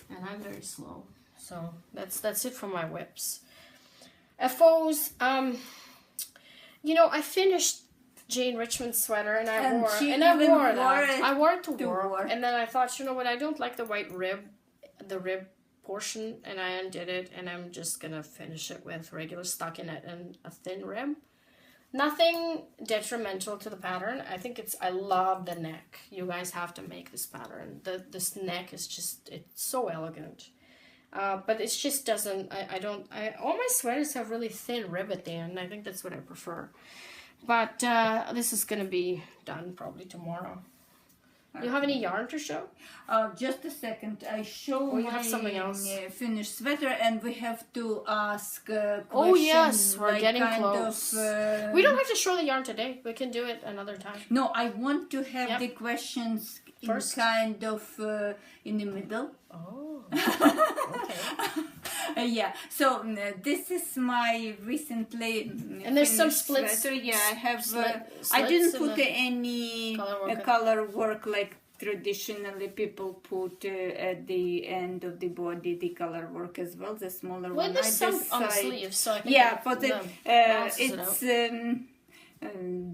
and I'm very slow. So that's it for my whips. FOs. You know, I finished Jane Richmond's sweater, and I wore that. I wore it to work, and then I thought, you know what? I don't like the white rib, the rib portion, and I undid it, and I'm just gonna finish it with regular stockinette and a thin rib. Nothing detrimental to the pattern. I think I love the neck. You guys have to make this pattern. This neck is just, it's so elegant. But it just doesn't, all my sweaters have really thin rib at the end. I think that's what I prefer. But this is going to be done probably tomorrow. You have any yarn to show? Just a second. I show you have something else. Finished sweater, and we have to ask questions. Oh yes, we're getting close. We don't have to show the yarn today. We can do it another time. No, I want to have the questions first, kind of in the middle. Oh, okay. Yeah. So this is my recently and there's some splits. Sweater. Yeah, I have. I didn't put any color work like traditionally people put at the end of the body the color work as well. The smaller one. There's some on the sleeves, so I think for the it's.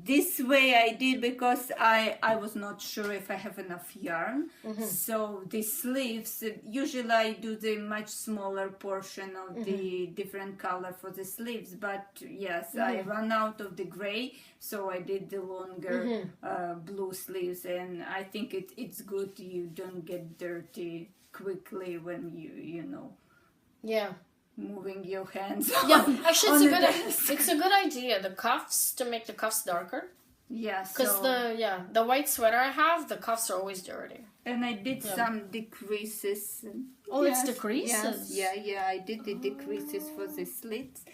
This way I did because I was not sure if I have enough yarn. So the sleeves, usually I do the much smaller portion of the different color for the sleeves, but yes, I ran out of the gray, so I did the longer blue sleeves, and I think it's good you don't get dirty quickly when you know. Yeah. Moving your hands. Yeah, actually, it's a good idea. The cuffs, to make the cuffs darker. Yeah, because the white sweater I have, the cuffs are always dirty. And I did some decreases. Oh, it's decreases. Yes. Yeah, I did the decreases for the slits.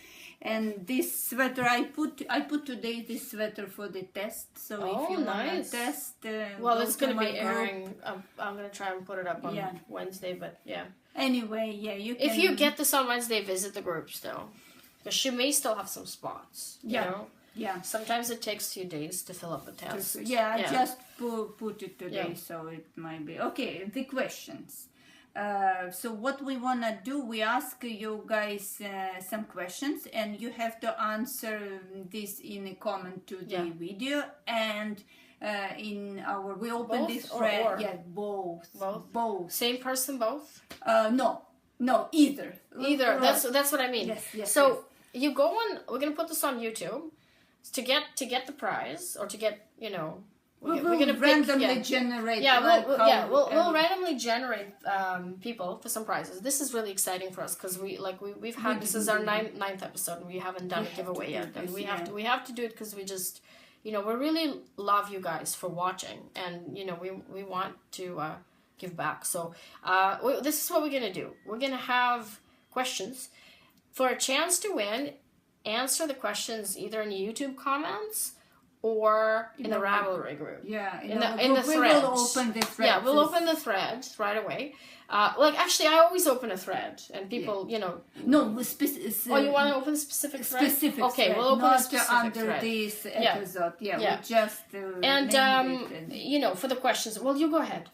And this sweater I put today this sweater for the test. So if you want to test, well, it's gonna be airing. I'm gonna try and put it up on Wednesday, but yeah. Anyway, you can... If you get this on Wednesday, visit the group still. Because she may still have some spots, you know? Yeah. Sometimes it takes a few days to fill up the test. I just put it today, so it might be... Okay, the questions. So what we want to do, we ask you guys some questions, and you have to answer this in a comment to the video, and... we open this thread. Yeah, both. Same person, both? No, either. That's what I mean. Yes. So you go on. We're gonna put this on YouTube to get the prize, or to get We're gonna randomly generate. We'll randomly generate people for some prizes. This is really exciting for us because we've had this is our ninth episode and we haven't done a giveaway yet, and we have to do it because we just. We really love you guys for watching, and we want to give back. So this is what we're gonna do. We're gonna have questions for a chance to win. Answer the questions either in YouTube comments or in the Ravelry group. Yeah, in the thread. We will open the thread. Yeah, we'll open the thread right away. Actually, I always open a thread, and people, No, you want to open a specific thread? Okay, we'll open a specific under thread. This episode. Yeah. We just... for the questions, well, you go ahead.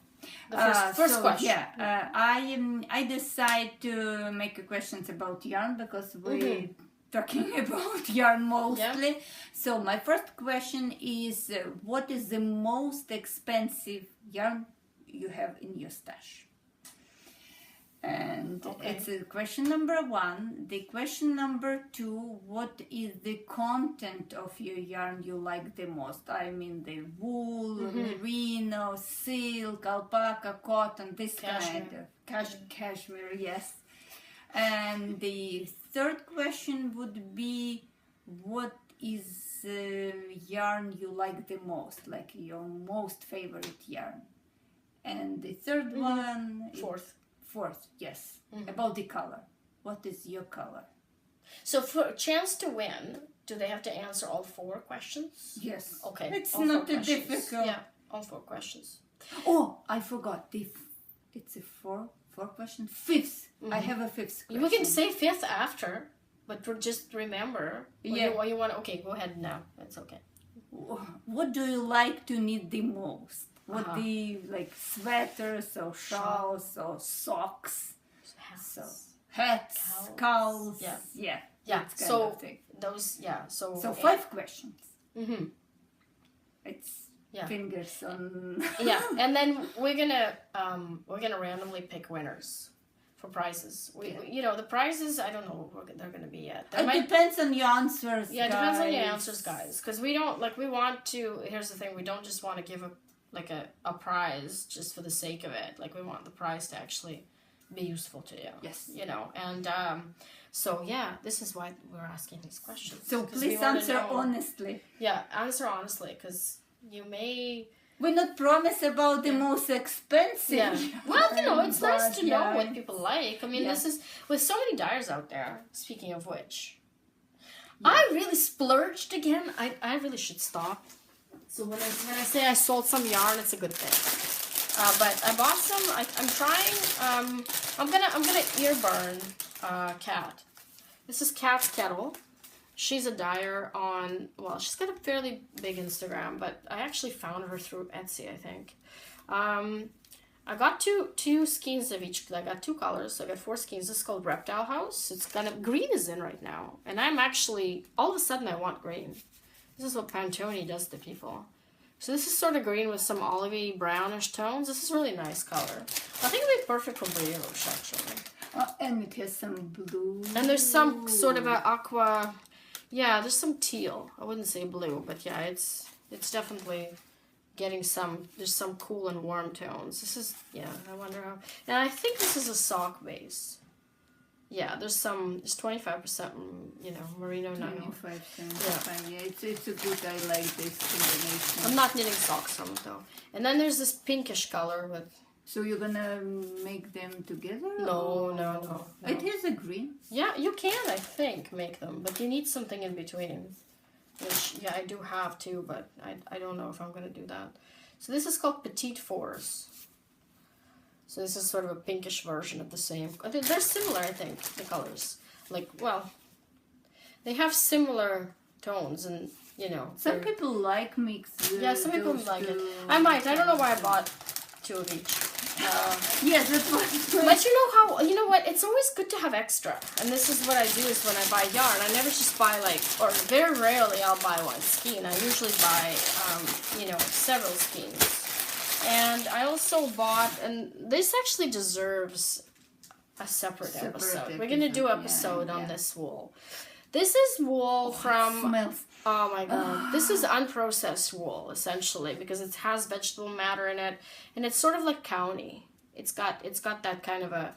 The first question. Yeah, I decide to make questions about yarn because we're talking about yarn mostly. Yeah. So my first question is, what is the most expensive yarn you have in your stash? And it's question number 1. The question number 2, what is the content of your yarn you like the most? I mean the wool, merino, silk, alpaca, cotton, this kind of cashmere, yes. And the third question would be, what is yarn you like the most, like your most favorite yarn? And the third one... Fourth, yes. About the color. What is your color? So for a chance to win, do they have to answer all 4 questions? Yes. Okay. It's not too difficult. Yeah, all 4 questions. Oh, I forgot. It's a 4 questions. 5th. I have a 5th question. We can say 5th after, but just remember. What you want. Okay, go ahead now. It's okay. What do you like to knit the most? What do you like? Sweaters or shawls or socks? Hats, cows. Yeah. So those. Yeah. So 5 questions. Mm-hmm. It's fingers on. And then we're gonna randomly pick winners for prizes. The prizes, I don't know what they're gonna be yet. It depends on your answers. Yeah, it depends on your answers, guys. Because we don't we want to. Here's the thing: we don't just want to give a prize just for the sake of it. Like we want the prize to actually be useful to you. Yes. And so this is why we're asking these questions. So please answer honestly. Yeah, answer honestly, because you may. We not promise about the most expensive. Yeah. Well, it's nice to know what people like. I mean, this is with so many dyers out there. Speaking of which, I really splurged again. I really should stop. So when I say I sold some yarn, it's a good thing. But I bought some. I'm trying. I'm gonna ear burn Kat. This is Kat's Kettle. She's a dyer on, she's got a fairly big Instagram, but I actually found her through Etsy, I think. I got two skeins of each. I got 2 colors, so I got 4 skeins. This is called Reptile House. It's green is in right now, and I'm actually, all of a sudden I want green. This is what Pantone does to people. So this is sort of green with some olivey brownish tones. This is a really nice color. I think it'd be perfect for brioche, actually. And it has some blue. And there's some sort of a aqua. Yeah, there's some teal. I wouldn't say blue, but yeah, it's definitely getting some. There's some cool and warm tones. This is I wonder how. And I think this is a sock base. Yeah, there's 25%. Merino nylon. 25%. Yeah, it's a good. I like this combination. I'm not knitting socks from it though. And then there's this pinkish color with. So you're gonna make them together? No. It is a green. Yeah, you can, I think, make them, but you need something in between. Which, I do have too, but I don't know if I'm gonna do that. So this is called Petite Fours. So this is sort of a pinkish version of the same. They're similar, I think, the colors. They have similar tones, and Some people like mixed. Yeah, some people like it. I might. I don't know why I bought 2 of each. Yes, that's what. But you know what? It's always good to have extra. And this is what I do is when I buy yarn, I never just buy or very rarely I'll buy 1 skein. I usually buy, several skeins. And I also bought, and this actually deserves a separate episode. We're going to do an episode on this wool. This is wool from... Smells. Oh my god. This is unprocessed wool, essentially, because it has vegetable matter in it. And it's sort of like County. It's got that kind of a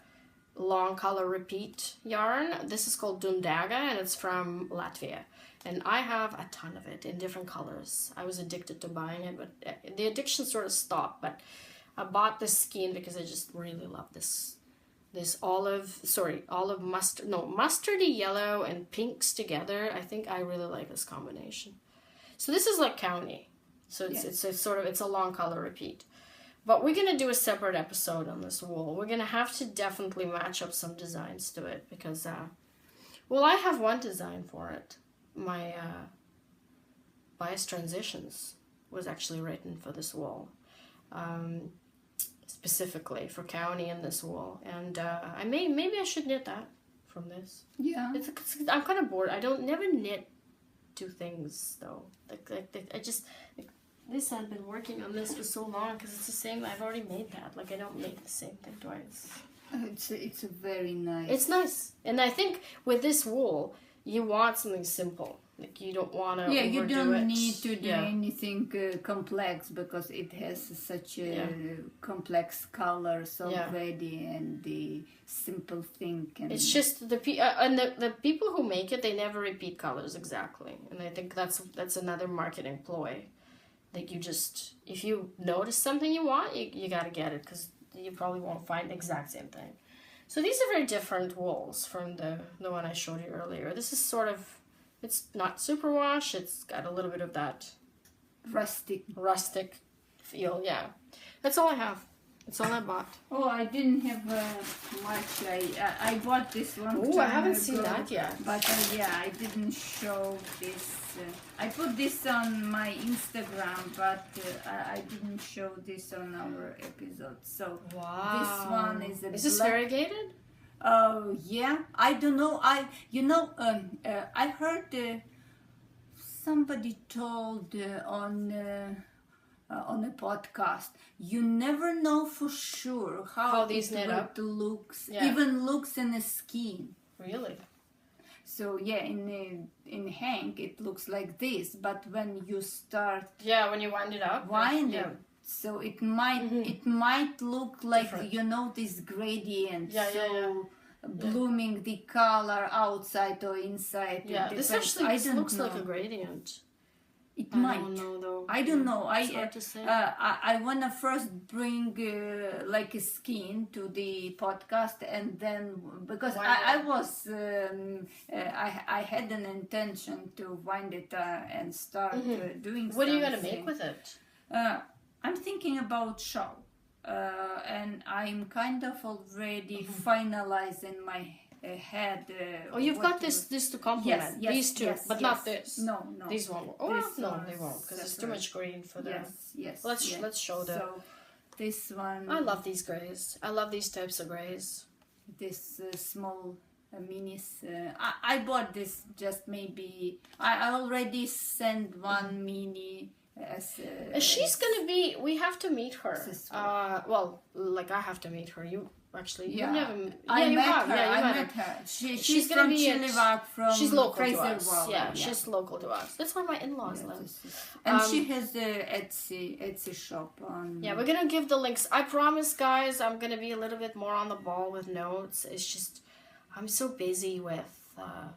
long color repeat yarn. This is called Dundaga, and it's from Latvia. And I have a ton of it in different colors. I was addicted to buying it, but the addiction sort of stopped. But I bought this skein because I just really love this mustardy yellow and pinks together. I think I really like this combination. So this is like County. So it's a long color repeat. But we're going to do a separate episode on this wool. We're going to have to definitely match up some designs to it because, I have one design for it. My Bias Transitions was actually written for this wool. Specifically for County and this wool, and maybe I should knit that from this. Yeah, I'm kind of bored. I don't never knit 2 things though. This I've been working on this for so long because it's the same. I've already made that. I don't make the same thing twice. It's a very nice. It's nice, and I think with this wool, you want something simple. You don't want to overdo it. You don't need to do anything complex because it has such a complex colors already and the simple thing. It's just the people who make it, they never repeat colors exactly. And I think that's another marketing ploy. If you notice something you want, you got to get it because you probably won't find the exact same thing. So these are very different wools from the one I showed you earlier. This is sort of... It's not superwash. It's got a little bit of that rustic feel. Yeah, that's all I have. It's all I bought. Oh, I didn't have much. I bought this one. Oh, I haven't seen that yet. But yeah, I didn't show this. I put this on my Instagram, but I didn't show this on our episode. So Wow. this one is a Is this black. variegated? Oh yeah, I don't know. I heard somebody told on a podcast, you never know for sure how these knit up looks, Yeah. even looks in the skin. Really? So yeah, in Hank it looks like this, but when you start Yeah, when you wind it up. winding, so it might look like Different. this gradient. Yeah, so yeah, yeah. blooming the color outside or inside. Yeah, It this depends. actually I don't looks know. like a gradient. It I might. don't know though. I don't know. It's hard to say. I wanna first bring like a skin to the podcast, and then because Wind I it. was I had an intention to wind it and start doing. What are you gonna something. make with it? I'm thinking about shawl, and I'm kind of already finalizing my head. Oh, you've what got this to complement. Yes, These two, yes, but yes. not this. No. These won't. Oh, This no, one they is won't because it's too separate. much green for them. Yes. Let's show them. So this one. I love these grays. I love these types of grays. This small minis. I bought this just maybe. I already sent one mini as. She's gonna be. We have to meet her. Sister. Well, like I have to meet her. You actually. Yeah. You never. I you met have. her. Yeah, you I met met her. her. She's She's from gonna be at- Chilliwack, from She's local Fraser to us. Valley, Yeah, she's local to us. That's where my in-laws Yeah, live. this is- and she has a Etsy shop on. Yeah, we're gonna give the links. I promise, guys, I'm gonna be a little bit more on the ball with notes. It's just I'm so busy with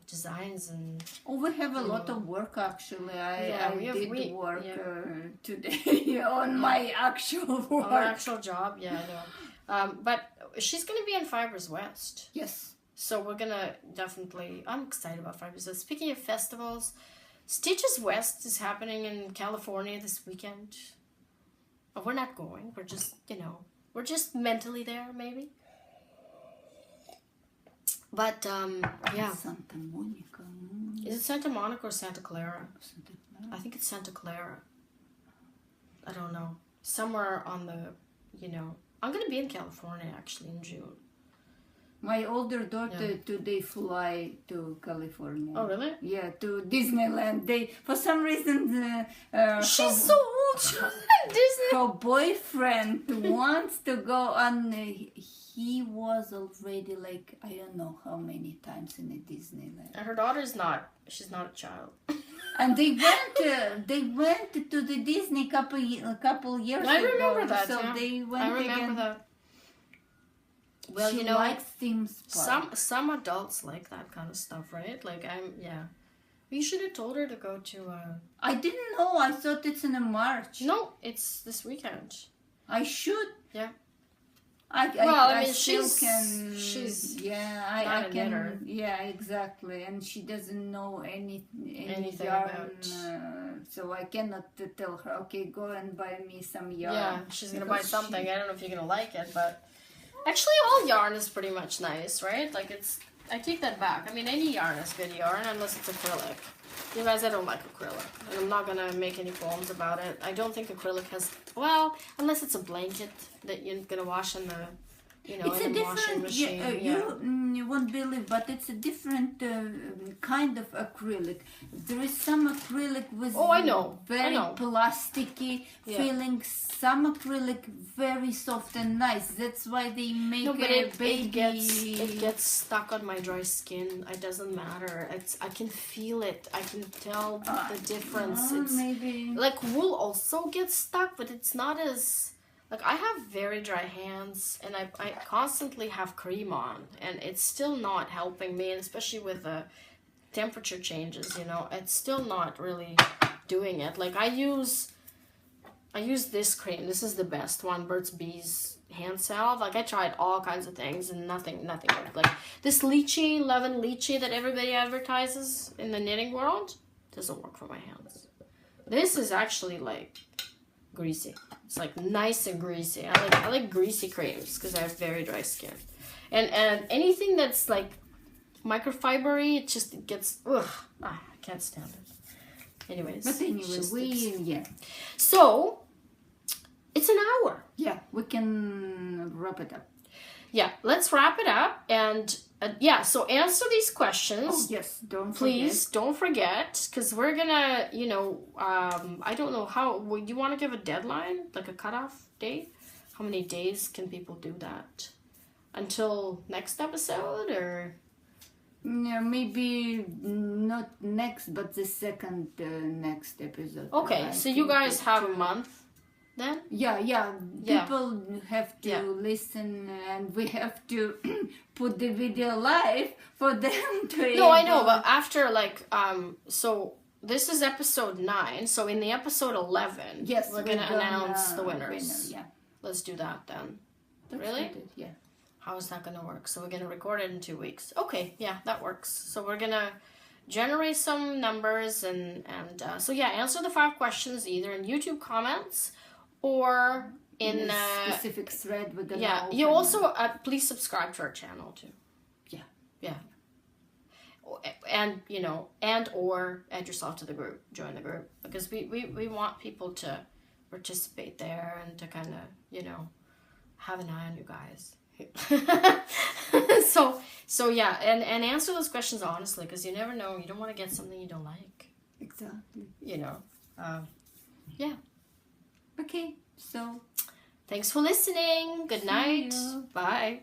designs and Oh, we have a lot of work actually. Yeah, I did work yeah. today on my actual work. our actual job. Yeah, I know. But she's gonna be in Fibers West, Yes. so we're gonna definitely. I'm excited about Fibers West. Speaking of festivals, Stitches West is happening in California this weekend. Oh, we're not going. We're just we're just mentally there, maybe. But yeah, Santa Monica. is it Santa Monica or Santa Clara? Santa Clara. I think it's Santa Clara. I don't know. Somewhere on the, I'm going to be in California actually in June. My older daughter today fly to California. Oh, really? Yeah, to Disneyland. They for some reason She's so old. She's in Disney. her boyfriend wants to go, and he was already like I don't know how many times in a Disneyland. And her daughter's not. She's not a child. And they went to the Disney couple years ago. I remember that. So yeah. they went I remember again. that. Well, she likes theme park. some adults like that kind of stuff, right? Like you should have told her to go to. I didn't know. I thought it's in March. No, it's this weekend. I should. Yeah. I mean, still she's I not a can knitter. yeah, exactly, and she doesn't know any Anything yarn, about- so I cannot tell her, okay, go and buy me some yarn. Yeah, she's gonna buy Because something. I don't know if you're gonna like it, but actually, all yarn is pretty much nice, right? Like I take that back. I mean, any yarn is good yarn unless it's acrylic. You guys, I don't like acrylic, and I'm not gonna make any poems about it. I don't think acrylic has unless it's a blanket that you're gonna wash in the, It's in a the washing different, machine. you won't believe, but it's a different kind of acrylic. There is some acrylic with I know. very plasticky feeling, some acrylic very soft and nice. That's why they make No, but a baby. it gets stuck on my dry skin. It doesn't matter. I can feel it. I can tell the difference. It's maybe. like wool also gets stuck, but it's not as like I have very dry hands and I constantly have cream on and it's still not helping me, and especially with the temperature changes, it's still not really doing it. Like I use this cream. This is the best one, Burt's Bees hand salve. Like I tried all kinds of things and nothing worked. Like this lychee, lemon lychee that everybody advertises in the knitting world doesn't work for my hands. This is actually like greasy. It's like nice and greasy. I like greasy creams because I have very dry skin. And anything that's like microfibery, it gets, I can't stand it. Anyways. But anyway, So, it's an hour. Yeah, we can wrap it up. Yeah, let's wrap it up. And so answer these questions. Oh, yes, Please don't forget, because we're gonna, I don't know how, you want to give a deadline, like a cutoff date? How many days can people do that? Until next episode, or? Yeah, maybe not next, but the second next episode. Okay, so you guys have a month then? Yeah. People have to listen, and we have to put the video live for them to. No, I know, but after so this is episode 9. So in the episode 11, we're gonna announce the winners. Yeah, let's do that then. That's really? Good, yeah. How is that gonna work? So we're gonna record it in 2 weeks. Okay, yeah, that works. So we're gonna generate some numbers and so answer the 5 questions either in YouTube comments or in a specific thread with the you also please subscribe to our channel too. Yeah. And and or add yourself to the group, join the group, because we want people to participate there and to kind of have an eye on you guys. so yeah, and answer those questions honestly, because you never know. You don't want to get something you don't like. Exactly. Yeah. Okay, so thanks for listening. Good night. Bye.